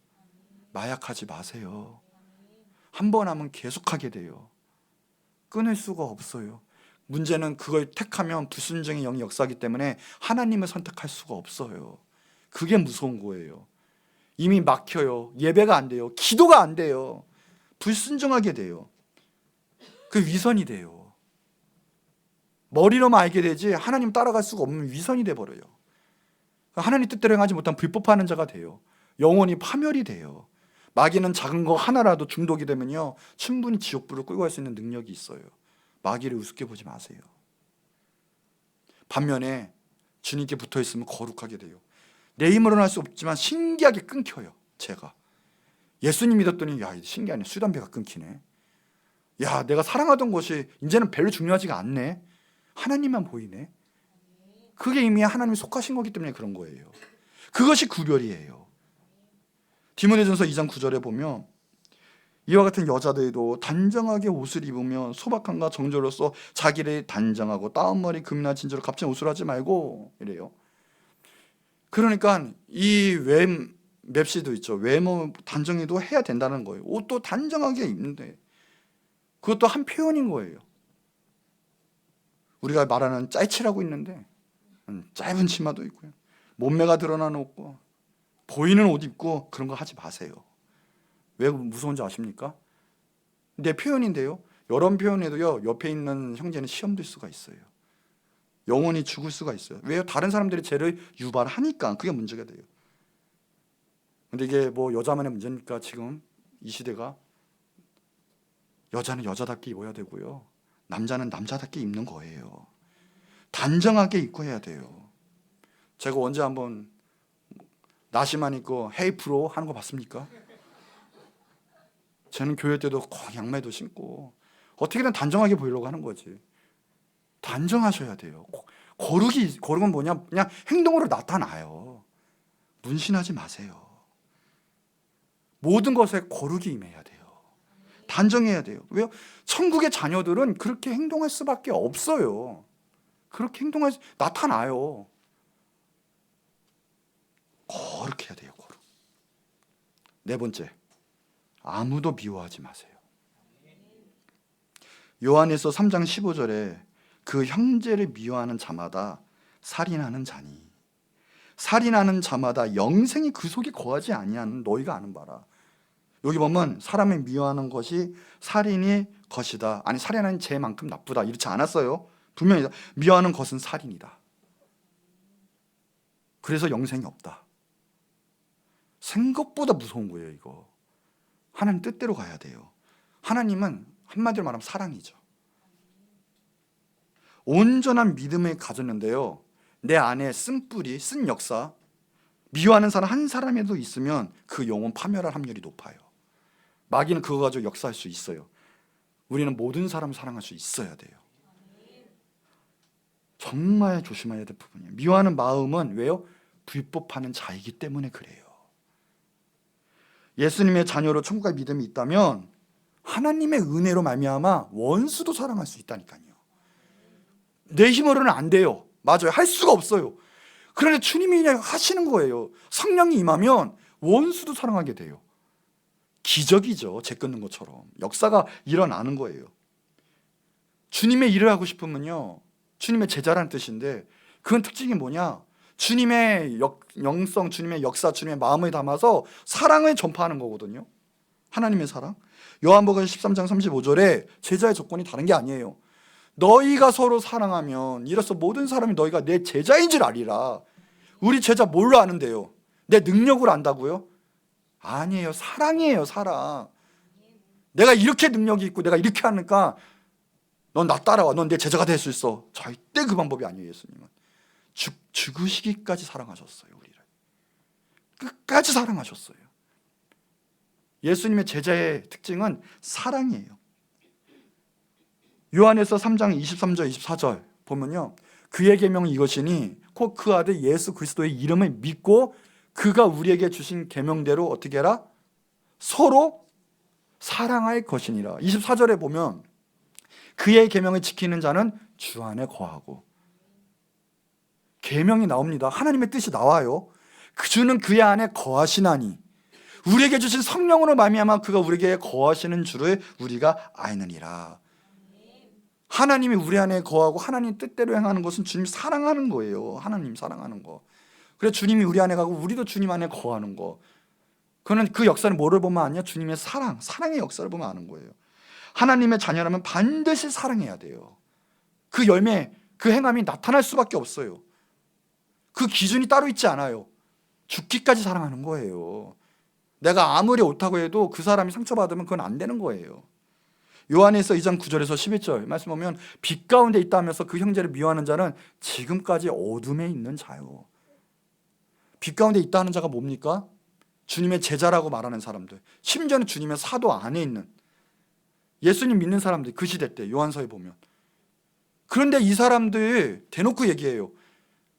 마약하지 마세요. 한 번 하면 계속하게 돼요. 끊을 수가 없어요. 문제는 그걸 택하면 불순종의 영이 역사하기 때문에 하나님을 선택할 수가 없어요. 그게 무서운 거예요. 이미 막혀요. 예배가 안 돼요. 기도가 안 돼요. 불순종하게 돼요. 그 위선이 돼요. 머리로만 알게 되지 하나님 따라갈 수가 없는 위선이 돼버려요. 하나님 뜻대로 행하지 못한 불법하는 자가 돼요. 영혼이 파멸이 돼요. 마귀는 작은 거 하나라도 중독이 되면요, 충분히 지옥불을 끌고 갈 수 있는 능력이 있어요. 마귀를 우습게 보지 마세요. 반면에 주님께 붙어 있으면 거룩하게 돼요. 내 힘으로는 할 수 없지만 신기하게 끊겨요. 제가 예수님 믿었더니 야, 신기하네. 술 담배가 끊기네. 야, 내가 사랑하던 것이 이제는 별로 중요하지가 않네. 하나님만 보이네. 그게 이미 하나님이 속하신 거기 때문에 그런 거예요. 그것이 구별이에요. 디모데전서 2장 9절에 보면 이와 같은 여자들도 단정하게 옷을 입으며 소박함과 정절로서 자기를 단정하고 따옴머리 금이나 진주로 값진 옷을 하지 말고 이래요. 그러니까 이 맵시도 있죠. 외모 단정해도 해야 된다는 거예요. 옷도 단정하게 입는데 그것도 한 표현인 거예요. 우리가 말하는 짤칠하고 있는데 짧은 치마도 있고요, 몸매가 드러나는 옷고 보이는 옷 입고 그런 거 하지 마세요. 왜 무서운지 아십니까? 내 표현인데요, 이런 표현에도요, 옆에 있는 형제는 시험 들 수가 있어요. 영원히 죽을 수가 있어요. 왜요? 다른 사람들이 죄를 유발하니까. 그게 문제가 돼요. 근데 이게 뭐 여자만의 문제입니까? 지금 이 시대가 여자는 여자답게 입어야 되고요, 남자는 남자답게 입는 거예요. 단정하게 입고 해야 돼요. 제가 언제 한번 나시만 입고 헤이 프로 하는 거 봤습니까? 저는 교회 때도 꼭 양말도 신고 어떻게든 단정하게 보이려고 하는 거지. 단정하셔야 돼요. 거룩은 뭐냐? 그냥 행동으로 나타나요. 문신하지 마세요. 모든 것에 거룩이 임해야 돼요. 단정해야 돼요. 왜요? 천국의 자녀들은 그렇게 행동할 수밖에 없어요. 그렇게 나타나요. 거룩해야 돼요. 거룩. 네 번째, 아무도 미워하지 마세요. 요한에서 3장 15절에 그 형제를 미워하는 자마다 살인하는 자니 살인하는 자마다 영생이 그 속에 거하지 아니하는 너희가 아는 바라. 여기 보면 사람을 미워하는 것이 살인이 것이다, 아니 살인하는 죄만큼 나쁘다, 이렇지 않았어요. 분명히 미워하는 것은 살인이다. 그래서 영생이 없다. 생각보다 무서운 거예요. 이거 하나님 뜻대로 가야 돼요. 하나님은 한마디로 말하면 사랑이죠. 온전한 믿음을 가졌는데요, 내 안에 쓴 뿌리, 쓴 역사, 미워하는 사람 한 사람이라도 있으면 그 영혼 파멸할 확률이 높아요. 마귀는 그거 가지고 역사할 수 있어요. 우리는 모든 사람을 사랑할 수 있어야 돼요. 정말 조심해야 될 부분이에요. 미워하는 마음은 왜요? 불법하는 자이기 때문에 그래요. 예수님의 자녀로 천국갈 믿음이 있다면 하나님의 은혜로 말미암아 원수도 사랑할 수 있다니까요. 내 힘으로는 안 돼요. 맞아요. 할 수가 없어요. 그런데 주님이 그냥 하시는 거예요. 성령이 임하면 원수도 사랑하게 돼요. 기적이죠. 재 끊는 것처럼 역사가 일어나는 거예요. 주님의 일을 하고 싶으면요, 주님의 제자라는 뜻인데 그건 특징이 뭐냐? 주님의 영성, 주님의 역사, 주님의 마음을 담아서 사랑을 전파하는 거거든요. 하나님의 사랑. 요한복음 13장 35절에 제자의 조건이 다른 게 아니에요. 너희가 서로 사랑하면 이로써 모든 사람이 너희가 내 제자인 줄 아리라. 우리 제자 뭘로 아는데요? 내 능력으로 안다고요? 아니에요. 사랑이에요. 사랑. 내가 이렇게 능력이 있고 내가 이렇게 하니까 넌 나 따라와. 넌 내 제자가 될 수 있어. 절대 그 방법이 아니에요. 예수님은 죽으시기까지 사랑하셨어요. 우리를 끝까지 사랑하셨어요. 예수님의 제자의 특징은 사랑이에요. 요한에서 3장 23절 24절 보면요, 그의 계명은 이것이니 곧 그 아들 예수 그리스도의 이름을 믿고 그가 우리에게 주신 계명대로 어떻게 해라? 서로 사랑할 것이니라. 24절에 보면 그의 계명을 지키는 자는 주 안에 거하고, 계명이 나옵니다. 하나님의 뜻이 나와요. 그 주는 그의 안에 거하시나니 우리에게 주신 성령으로 말미암아 그가 우리에게 거하시는 줄을 우리가 아느니라. 하나님이 우리 안에 거하고 하나님 뜻대로 행하는 것은 주님 사랑하는 거예요. 하나님 사랑하는 거. 그래서 주님이 우리 안에 가고 우리도 주님 안에 거하는 거. 그는 그 역사를 뭐를 보면 아냐? 주님의 사랑, 사랑의 역사를 보면 아는 거예요. 하나님의 자녀라면 반드시 사랑해야 돼요. 그 열매, 그 행함이 나타날 수밖에 없어요. 그 기준이 따로 있지 않아요. 죽기까지 사랑하는 거예요. 내가 아무리 옳다고 해도 그 사람이 상처받으면 그건 안 되는 거예요. 요한에서 2장 9절에서 11절 말씀 보면 빛 가운데 있다 하면서 그 형제를 미워하는 자는 지금까지 어둠에 있는 자요. 빛 가운데 있다 하는 자가 뭡니까? 주님의 제자라고 말하는 사람들, 심지어는 주님의 사도 안에 있는 예수님 믿는 사람들, 그 시대 때 요한서에 보면. 그런데 이 사람들 대놓고 얘기해요.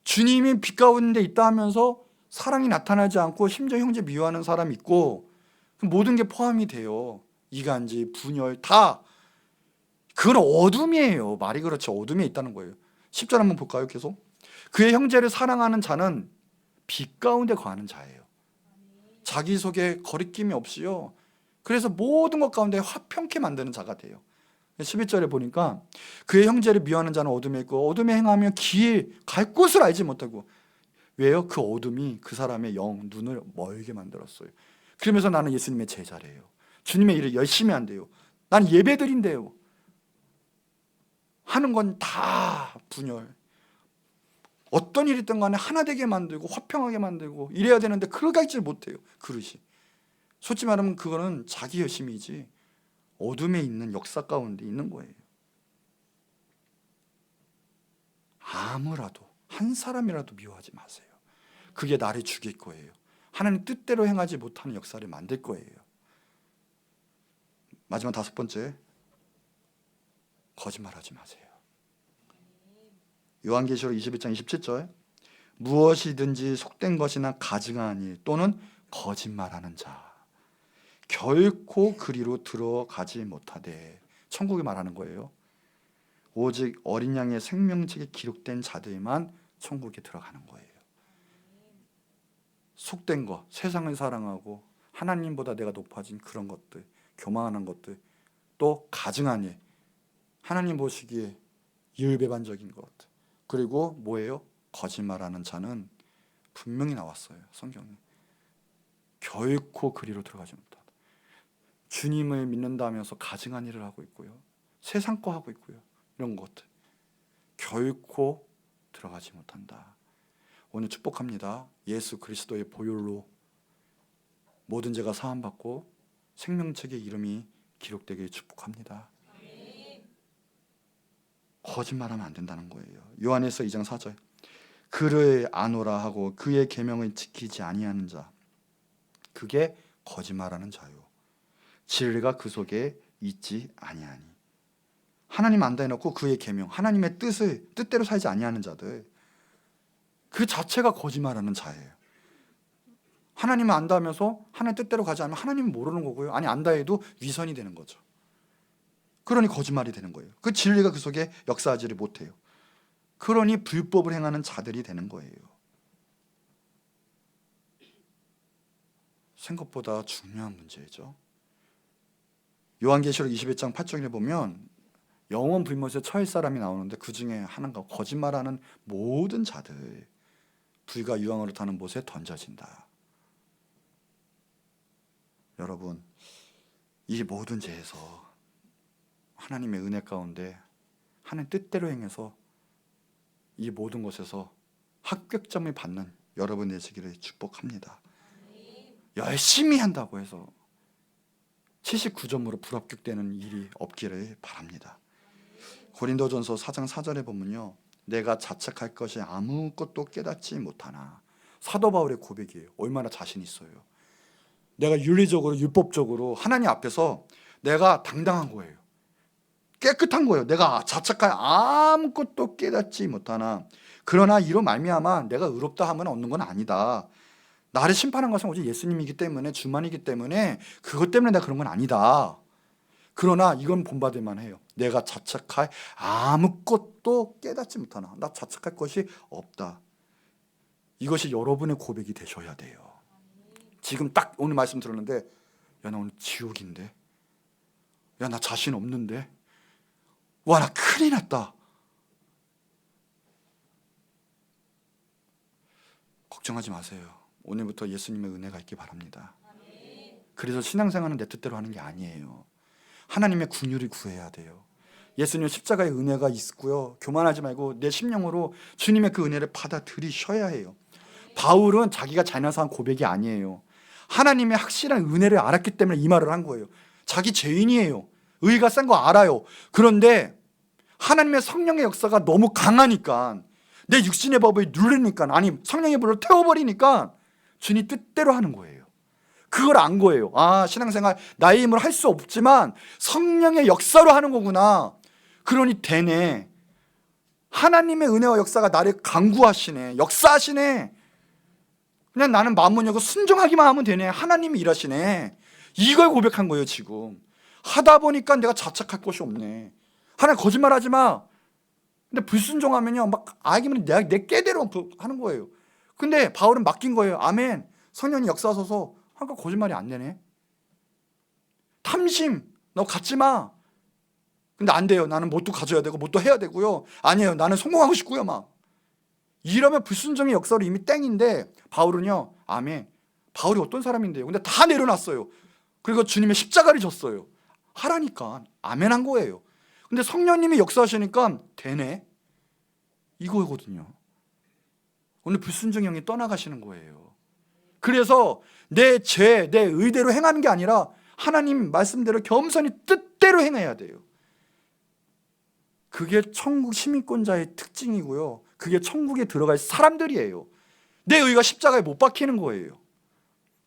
주님이 빛 가운데 있다 하면서 사랑이 나타나지 않고 심지어 형제 미워하는 사람이 있고, 모든 게 포함이 돼요. 이간질, 분열 다. 그건 어둠이에요. 말이 그렇죠. 어둠에 있다는 거예요. 10절 한번 볼까요? 계속. 그의 형제를 사랑하는 자는 빛 가운데 거하는 자예요. 자기 속에 거리낌이 없이요, 그래서 모든 것 가운데 화평케 만드는 자가 돼요. 11절에 보니까 그의 형제를 미워하는 자는 어둠에 있고 어둠에 행하며 길 갈 곳을 알지 못하고. 왜요? 그 어둠이 그 사람의 눈을 멀게 만들었어요. 그러면서 나는 예수님의 제자래요. 주님의 일을 열심히 한대요. 난 예배드린대요. 하는 건 다 분열. 어떤 일이 있든 간에 하나 되게 만들고 화평하게 만들고 이래야 되는데 그걸 하지 못해요. 그릇이. 솔직히 말하면 그거는 자기 열심이지 어둠에 있는 역사 가운데 있는 거예요. 아무라도 한 사람이라도 미워하지 마세요. 그게 나를 죽일 거예요. 하나님 뜻대로 행하지 못하는 역사를 만들 거예요. 마지막 5번째, 거짓말하지 마세요. 요한계시록 21장 27절 무엇이든지 속된 것이나 가증한 일 또는 거짓말하는 자 결코 그리로 들어가지 못하되. 천국이 말하는 거예요. 오직 어린 양의 생명책에 기록된 자들만 천국에 들어가는 거예요. 속된 것, 세상을 사랑하고 하나님보다 내가 높아진 그런 것들, 교만한 것들, 또 가증한 일, 하나님 보시기에 이율배반적인 것, 그리고 뭐예요? 거짓말하는 자는 분명히 나왔어요. 성경에. 결코 그리로 들어가지 못하다. 주님을 믿는다면서 가증한 일을 하고 있고요, 세상 거 하고 있고요, 이런 것들 결코 들어가지 못한다. 오늘 축복합니다. 예수 그리스도의 보혈로 모든 죄가 사함받고 생명책의 이름이 기록되길 축복합니다. 거짓말하면 안 된다는 거예요. 요한에서 2장 4절 그를 아노라 하고 그의 계명을 지키지 아니하는 자 그게 거짓말하는 자요 진리가 그 속에 있지 아니하니. 하나님 안다 해놓고 그의 계명, 하나님의 뜻대로 살지 아니하는 자들, 그 자체가 거짓말하는 자예요. 하나님을 안다 하면서 하나님 뜻대로 가지 않으면 하나님은 모르는 거고요. 아니 안다 해도 위선이 되는 거죠. 그러니 거짓말이 되는 거예요. 그 진리가 그 속에 역사하지를 못해요. 그러니 불법을 행하는 자들이 되는 거예요. 생각보다 중요한 문제죠. 요한계시록 21장 8절에 보면 영원 불못에 처할 사람이 나오는데 그 중에 하나가 거짓말하는 모든 자들, 불과 유황으로 타는 못에 던져진다. 여러분, 이 모든 죄에서 하나님의 은혜 가운데 하나님 뜻대로 행해서 이 모든 것에서 합격점을 받는 여러분 되시기를 축복합니다. 열심히 한다고 해서 79점으로 불합격되는 일이 없기를 바랍니다. 고린도전서 4장 4절에 보면요, 내가 자책할 것이 아무것도 깨닫지 못하나. 사도 바울의 고백이에요. 얼마나 자신 있어요. 내가 윤리적으로 율법적으로 하나님 앞에서 내가 당당한 거예요. 깨끗한 거예요. 내가 자책할 아무것도 깨닫지 못하나. 그러나 이로 말미암아 내가 의롭다 하면 얻는 건 아니다. 나를 심판한 것은 오직 예수님이기 때문에, 주만이기 때문에 그것 때문에 내가 그런 건 아니다. 그러나 이건 본받을 만해요. 내가 자책할 아무것도 깨닫지 못하나. 나 자책할 것이 없다. 이것이 여러분의 고백이 되셔야 돼요. 지금 딱 오늘 말씀 들었는데, 야, 나 오늘 지옥인데, 야, 나 자신 없는데, 와, 나 큰일 났다. 걱정하지 마세요. 오늘부터 예수님의 은혜가 있기 바랍니다. 그래서 신앙생활은 내 뜻대로 하는 게 아니에요. 하나님의 긍휼을 구해야 돼요. 예수님 십자가의 은혜가 있고요, 교만하지 말고 내 심령으로 주님의 그 은혜를 받아들이셔야 해요. 바울은 자기가 잘나서 한 고백이 아니에요. 하나님의 확실한 은혜를 알았기 때문에 이 말을 한 거예요. 자기 죄인이에요. 의가 센 거 알아요. 그런데 하나님의 성령의 역사가 너무 강하니까, 내 육신의 법을 누르니까, 아니 성령의 불을 태워버리니까 주님 뜻대로 하는 거예요. 그걸 안 거예요. 아, 신앙생활 나의 힘으로 할 수 없지만 성령의 역사로 하는 거구나. 그러니 되네. 하나님의 은혜와 역사가 나를 강구하시네. 역사하시네. 그냥 나는 마음문 열고 순종하기만 하면 되네. 하나님이 일하시네. 이걸 고백한 거예요. 지금 하다 보니까 내가 자책할 것이 없네. 하나님 거짓말하지 마. 근데 불순종하면요, 막 알기면 내 깨대로 하는 거예요. 근데 바울은 맡긴 거예요. 아멘. 성령이 역사하셔서 하니까 거짓말이 안 되네. 탐심, 너 갖지 마. 근데 안 돼요. 나는 뭣도 가져야 되고 뭣도 해야 되고요. 아니에요. 나는 성공하고 싶고요. 막 이러면 불순종의 역사로 이미 땡인데, 바울은요, 아멘. 바울이 어떤 사람인데요. 근데 다 내려놨어요. 그리고 주님의 십자가를 졌어요. 하라니까 아멘 한 거예요. 근데 성령님이 역사하시니까 되네. 이거거든요. 오늘 불순종의 영이 떠나가시는 거예요. 그래서 내 죄, 내 의대로 행하는 게 아니라 하나님 말씀대로 겸손히 뜻대로 행해야 돼요. 그게 천국 시민권자의 특징이고요, 그게 천국에 들어갈 사람들이에요. 내 의가 십자가에 못 박히는 거예요.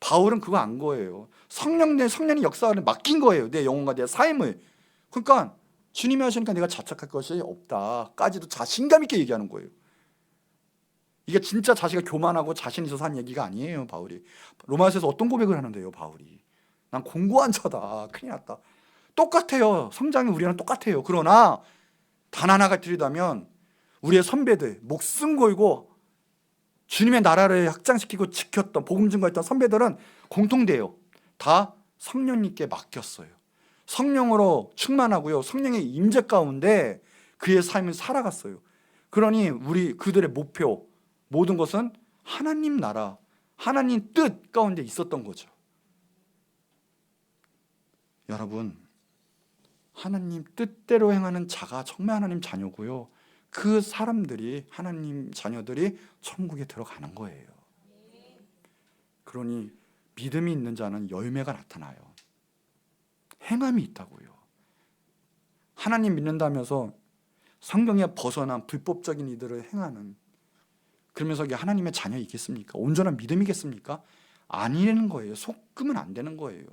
바울은 그거 안 거예요. 성령의 역사를 맡긴 거예요. 내 영혼과 내 삶을. 그러니까 주님이 하시니까 내가 자책할 것이 없다까지도 자신감 있게 얘기하는 거예요. 이게 진짜 자기가 교만하고 자신 있어서 한 얘기가 아니에요. 바울이 로마서에서 어떤 고백을 하는데요. 바울이 난 공고한 자다. 큰일 났다. 똑같아요. 성장이 우리랑 똑같아요. 그러나 단 하나가 틀리다면, 우리의 선배들, 목숨 걸고 주님의 나라를 확장시키고 지켰던, 복음 증거했던 선배들은 공통돼요. 다 성령님께 맡겼어요. 성령으로 충만하고요, 성령의 임재 가운데 그의 삶을 살아갔어요. 그러니 우리 그들의 목표, 모든 것은 하나님 나라, 하나님 뜻 가운데 있었던 거죠. 여러분, 하나님 뜻대로 행하는 자가 정말 하나님 자녀고요, 그 사람들이, 하나님 자녀들이 천국에 들어가는 거예요. 그러니 믿음이 있는 자는 열매가 나타나요. 행함이 있다고요. 하나님 믿는다면서 성경에 벗어난 불법적인 이들을 행하는, 그러면서 이게 하나님의 자녀이겠습니까? 온전한 믿음이겠습니까? 아니라는 거예요. 속으면 안 되는 거예요.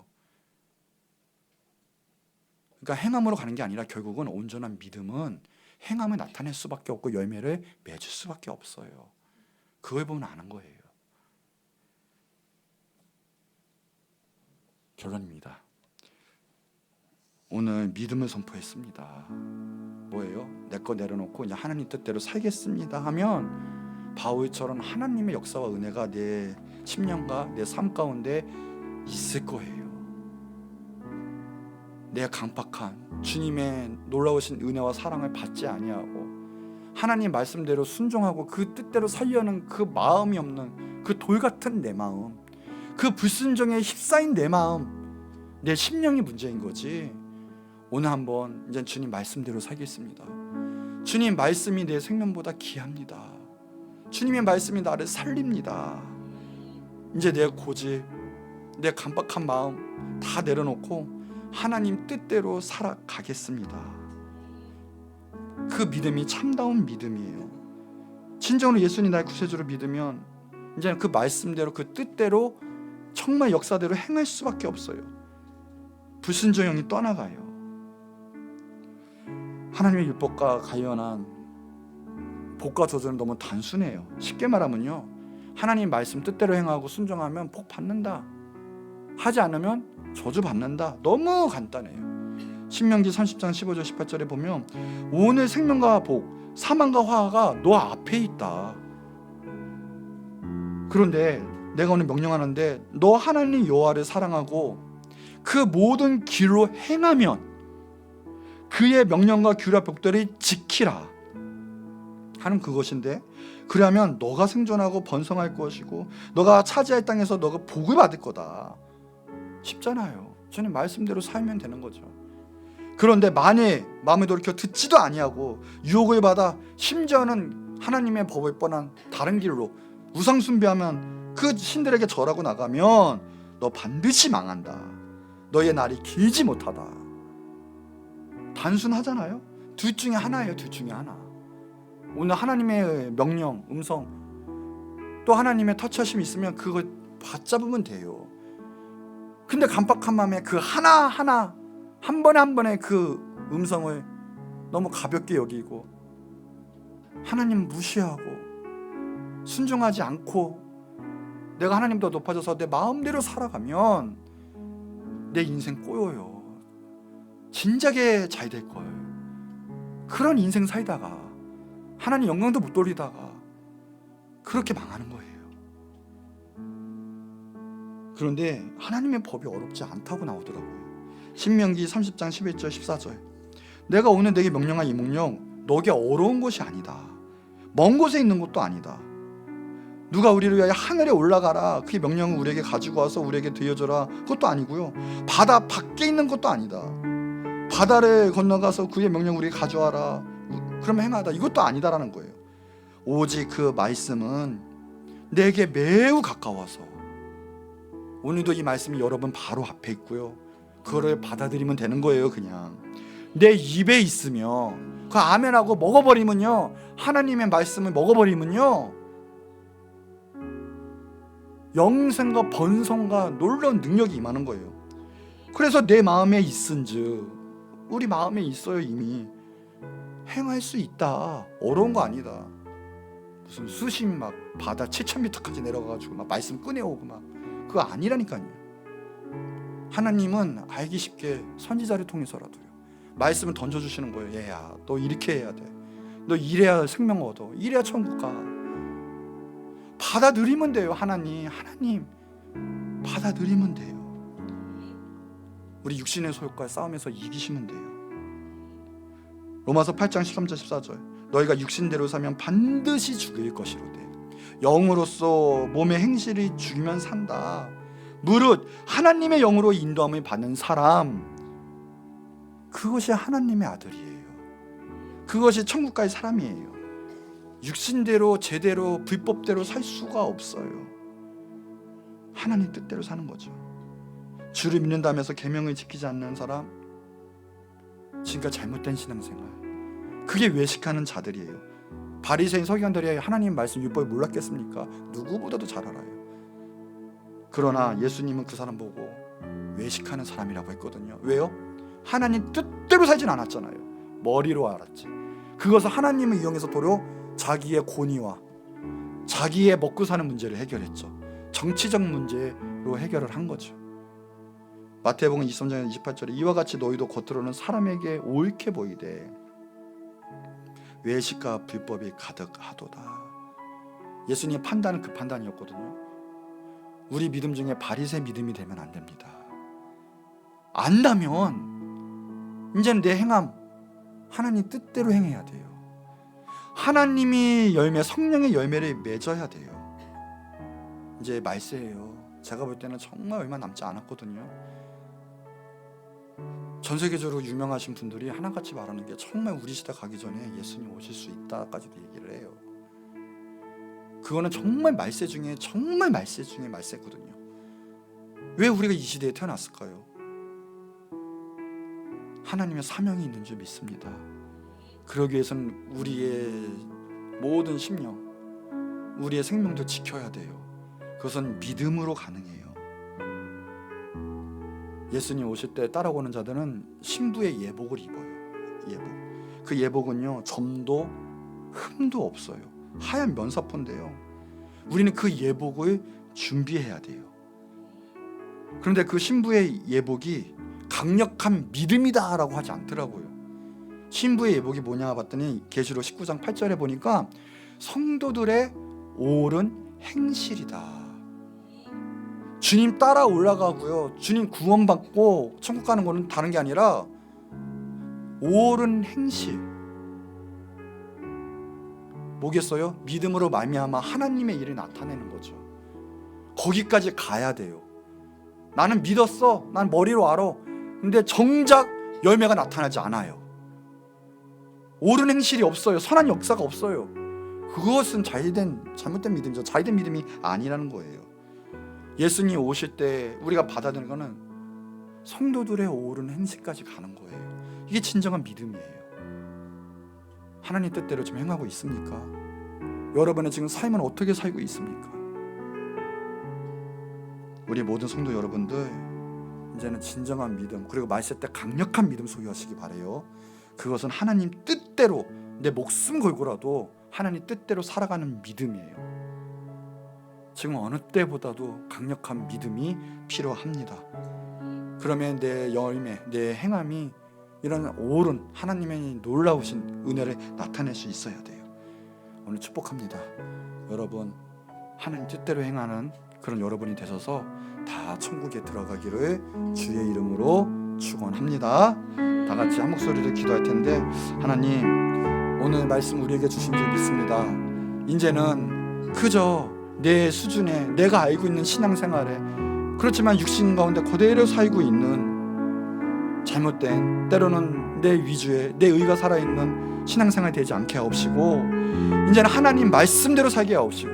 그러니까 행함으로 가는 게 아니라 결국은 온전한 믿음은 행함을 나타낼 수밖에 없고 열매를 맺을 수밖에 없어요. 그걸 보면 아는 거예요. 결론입니다. 오늘 믿음을 선포했습니다. 뭐예요? 내 거 내려놓고 이제 하나님 뜻대로 살겠습니다 하면 바울처럼 하나님의 역사와 은혜가 내 심령과 내 삶 가운데 있을 거예요. 내 강팍한 주님의 놀라우신 은혜와 사랑을 받지 아니하고 하나님 말씀대로 순종하고 그 뜻대로 살려는 그 마음이 없는 그 돌 같은 내 마음, 그 불순종에 휩싸인 내 마음, 내 심령이 문제인 거지. 오늘 한번 이제 주님 말씀대로 살겠습니다. 주님 말씀이 내 생명보다 귀합니다. 주님의 말씀이 나를 살립니다. 이제 내 고집, 내 강박한 마음 다 내려놓고 하나님 뜻대로 살아가겠습니다. 그 믿음이 참다운 믿음이에요. 진정으로 예수님 나의 구세주로 믿으면 이제 그 말씀대로 그 뜻대로 정말 역사대로 행할 수밖에 없어요. 불순종이 떠나가요. 하나님의 율법과 관련한 복과 저주는 너무 단순해요. 쉽게 말하면요, 하나님 말씀 뜻대로 행하고 순종하면 복 받는다, 하지 않으면 저주 받는다. 너무 간단해요. 신명기 30장 15절 18절에 보면 오늘 생명과 복, 사망과 화가 너 앞에 있다. 그런데 내가 오늘 명령하는데 너 하나님 여호와를 사랑하고 그 모든 길로 행하면 그의 명령과 규례와 법도를 지키라 하는 그것인데, 그러면 너가 생존하고 번성할 것이고 너가 차지할 땅에서 너가 복을 받을 거다. 쉽잖아요. 주님 말씀대로 살면 되는 거죠. 그런데 만일 마음에 돌이켜 듣지도 아니하고 유혹을 받아 심지어는 하나님의 법을 뻔한 다른 길로 우상 숭배하면 그 신들에게 절하고 나가면 너 반드시 망한다. 너의 날이 길지 못하다. 단순하잖아요. 둘 중에 하나예요. 둘 중에 하나. 오늘 하나님의 명령, 음성, 또 하나님의 터치하심이 있으면 그걸 받잡으면 돼요. 근데 간박한 마음에 그 하나하나 한 번에 한 번에 그 음성을 너무 가볍게 여기고 하나님 무시하고 순종하지 않고 내가 하나님보다 높아져서 내 마음대로 살아가면 내 인생 꼬여요. 진작에 잘 될 걸. 그런 인생 살다가 하나님 영광도 못 돌리다가 그렇게 망하는 거예요. 그런데 하나님의 법이 어렵지 않다고 나오더라고요. 신명기 30장 11절 14절 내가 오늘 내게 명령한 이 명령 너게 어려운 것이 아니다. 먼 곳에 있는 것도 아니다. 누가 우리를 위하여 하늘에 올라가라 그의 명령을 우리에게 가지고 와서 우리에게 들려줘라 그것도 아니고요. 바다 밖에 있는 것도 아니다. 바다를 건너가서 그의 명령을 우리에게 가져와라 그럼 행하다 이것도 아니다라는 거예요. 오직 그 말씀은 내게 매우 가까워서 오늘도 이 말씀이 여러분 바로 앞에 있고요. 그거를 받아들이면 되는 거예요. 그냥 내 입에 있으면 그 아멘하고 먹어버리면요, 하나님의 말씀을 먹어버리면요 영생과 번성과 놀라운 능력이 임하는 거예요. 그래서 내 마음에 있은즉 우리 마음에 있어요. 이미 행할 수 있다. 어려운 거 아니다. 무슨 수심 막 바다 7,000m까지 내려가가지고 막 말씀 꺼내오고 막 그거 아니라니까요. 하나님은 알기 쉽게 선지자를 통해서라도요 말씀을 던져주시는 거예요. 얘야 너 이렇게 해야 돼. 너 이래야 생명 얻어. 이래야 천국 가. 받아들이면 돼요. 하나님 받아들이면 돼요. 우리 육신의 소욕과 싸움에서 이기시면 돼요. 로마서 8장 13절 14절 너희가 육신대로 사면 반드시 죽일 것이로되 영으로서 몸의 행실이 죽이면 산다. 무릇 하나님의 영으로 인도함을 받는 사람 그것이 하나님의 아들이에요. 그것이 천국 갈 사람이에요. 육신대로 제대로 불법대로 살 수가 없어요. 하나님 뜻대로 사는 거죠. 주를 믿는다면서 계명을 지키지 않는 사람 지금까지 잘못된 신앙생활 그게 외식하는 자들이에요. 바리새인 서기관들이 하나님 말씀 율법을 몰랐겠습니까? 누구보다도 잘 알아요. 그러나 예수님은 그 사람 보고 외식하는 사람이라고 했거든요. 왜요? 하나님 뜻대로 살진 않았잖아요. 머리로 알았지. 그것을 하나님을 이용해서 도로 자기의 권위와 자기의 먹고 사는 문제를 해결했죠. 정치적 문제로 해결을 한 거죠. 마태복음 23장 28절에 이와 같이 너희도 겉으로는 사람에게 옳게 보이되 외식과 불법이 가득하도다. 예수님의 판단은 그 판단이었거든요. 우리 믿음 중에 바리새 믿음이 되면 안 됩니다. 안다면 이제는 내 행함 하나님 뜻대로 행해야 돼요. 하나님이 열매, 성령의 열매를 맺어야 돼요. 이제 말세예요. 제가 볼 때는 정말 얼마 남지 않았거든요. 전 세계적으로 유명하신 분들이 하나같이 말하는 게 정말 우리 시대 가기 전에 예수님 오실 수 있다까지도 얘기를 해요. 그거는 정말 말세 중에 정말 말세 중에 말세거든요. 왜 우리가 이 시대에 태어났을까요? 하나님의 사명이 있는 줄 믿습니다. 그러기 위해서는 우리의 모든 심령, 우리의 생명도 지켜야 돼요. 그것은 믿음으로 가능해요. 예수님 오실 때 따라오는 자들은 신부의 예복을 입어요. 예복. 그 예복은요, 점도 흠도 없어요. 하얀 면사포인데요. 우리는 그 예복을 준비해야 돼요. 그런데 그 신부의 예복이 강력한 믿음이다 라고 하지 않더라고요. 신부의 예복이 뭐냐 봤더니 계시록 19장 8절에 보니까 성도들의 옳은 행실이다. 주님 따라 올라가고요, 주님 구원받고 천국 가는 거는 다른 게 아니라 옳은 행실. 뭐겠어요? 믿음으로 말미암아 하나님의 일을 나타내는 거죠. 거기까지 가야 돼요. 나는 믿었어, 난 머리로 알아. 근데 정작 열매가 나타나지 않아요. 옳은 행실이 없어요. 선한 역사가 없어요. 그것은 잘못된 믿음이죠. 잘된 믿음이 아니라는 거예요. 예수님 오실 때 우리가 받아들이는 거는 성도들의 옳은 행실까지 가는 거예요. 이게 진정한 믿음이에요. 하나님 뜻대로 좀 행하고 있습니까? 여러분의 지금 삶은 어떻게 살고 있습니까? 우리 모든 성도 여러분들, 이제는 진정한 믿음, 그리고 말세 때 강력한 믿음 소유하시기 바래요. 그것은 하나님 뜻대로 내 목숨 걸고라도 하나님 뜻대로 살아가는 믿음이에요. 지금 어느 때보다도 강력한 믿음이 필요합니다. 그러면 내 열매, 내 행함이 이런 옳은 하나님의 놀라우신 은혜를 나타낼 수 있어야 돼요. 오늘 축복합니다. 여러분, 하나님 뜻대로 행하는 그런 여러분이 되셔서 다 천국에 들어가기를 주의 이름으로 축원합니다. 다 같이 한 목소리로 기도할 텐데, 하나님 오늘 말씀 우리에게 주신 줄 믿습니다. 이제는 그저 내 수준에 내가 알고 있는 신앙생활에, 그렇지만 육신 가운데 그대로 살고 있는 잘못된, 때로는 내 위주에 내 의가 살아있는 신앙생활이 되지 않게 하옵시고, 이제는 하나님 말씀대로 살게 하옵시고,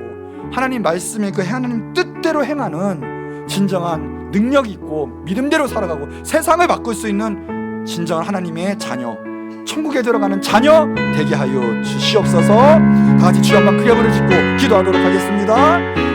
하나님 말씀의 그 하나님 뜻대로 행하는 진정한 능력이 있고 믿음대로 살아가고 세상을 바꿀 수 있는 진정한 하나님의 자녀, 천국에 들어가는 자녀 되게 하여 주시옵소서. 다 같이 주여 한번 크게 부르짖고 기도하도록 하겠습니다.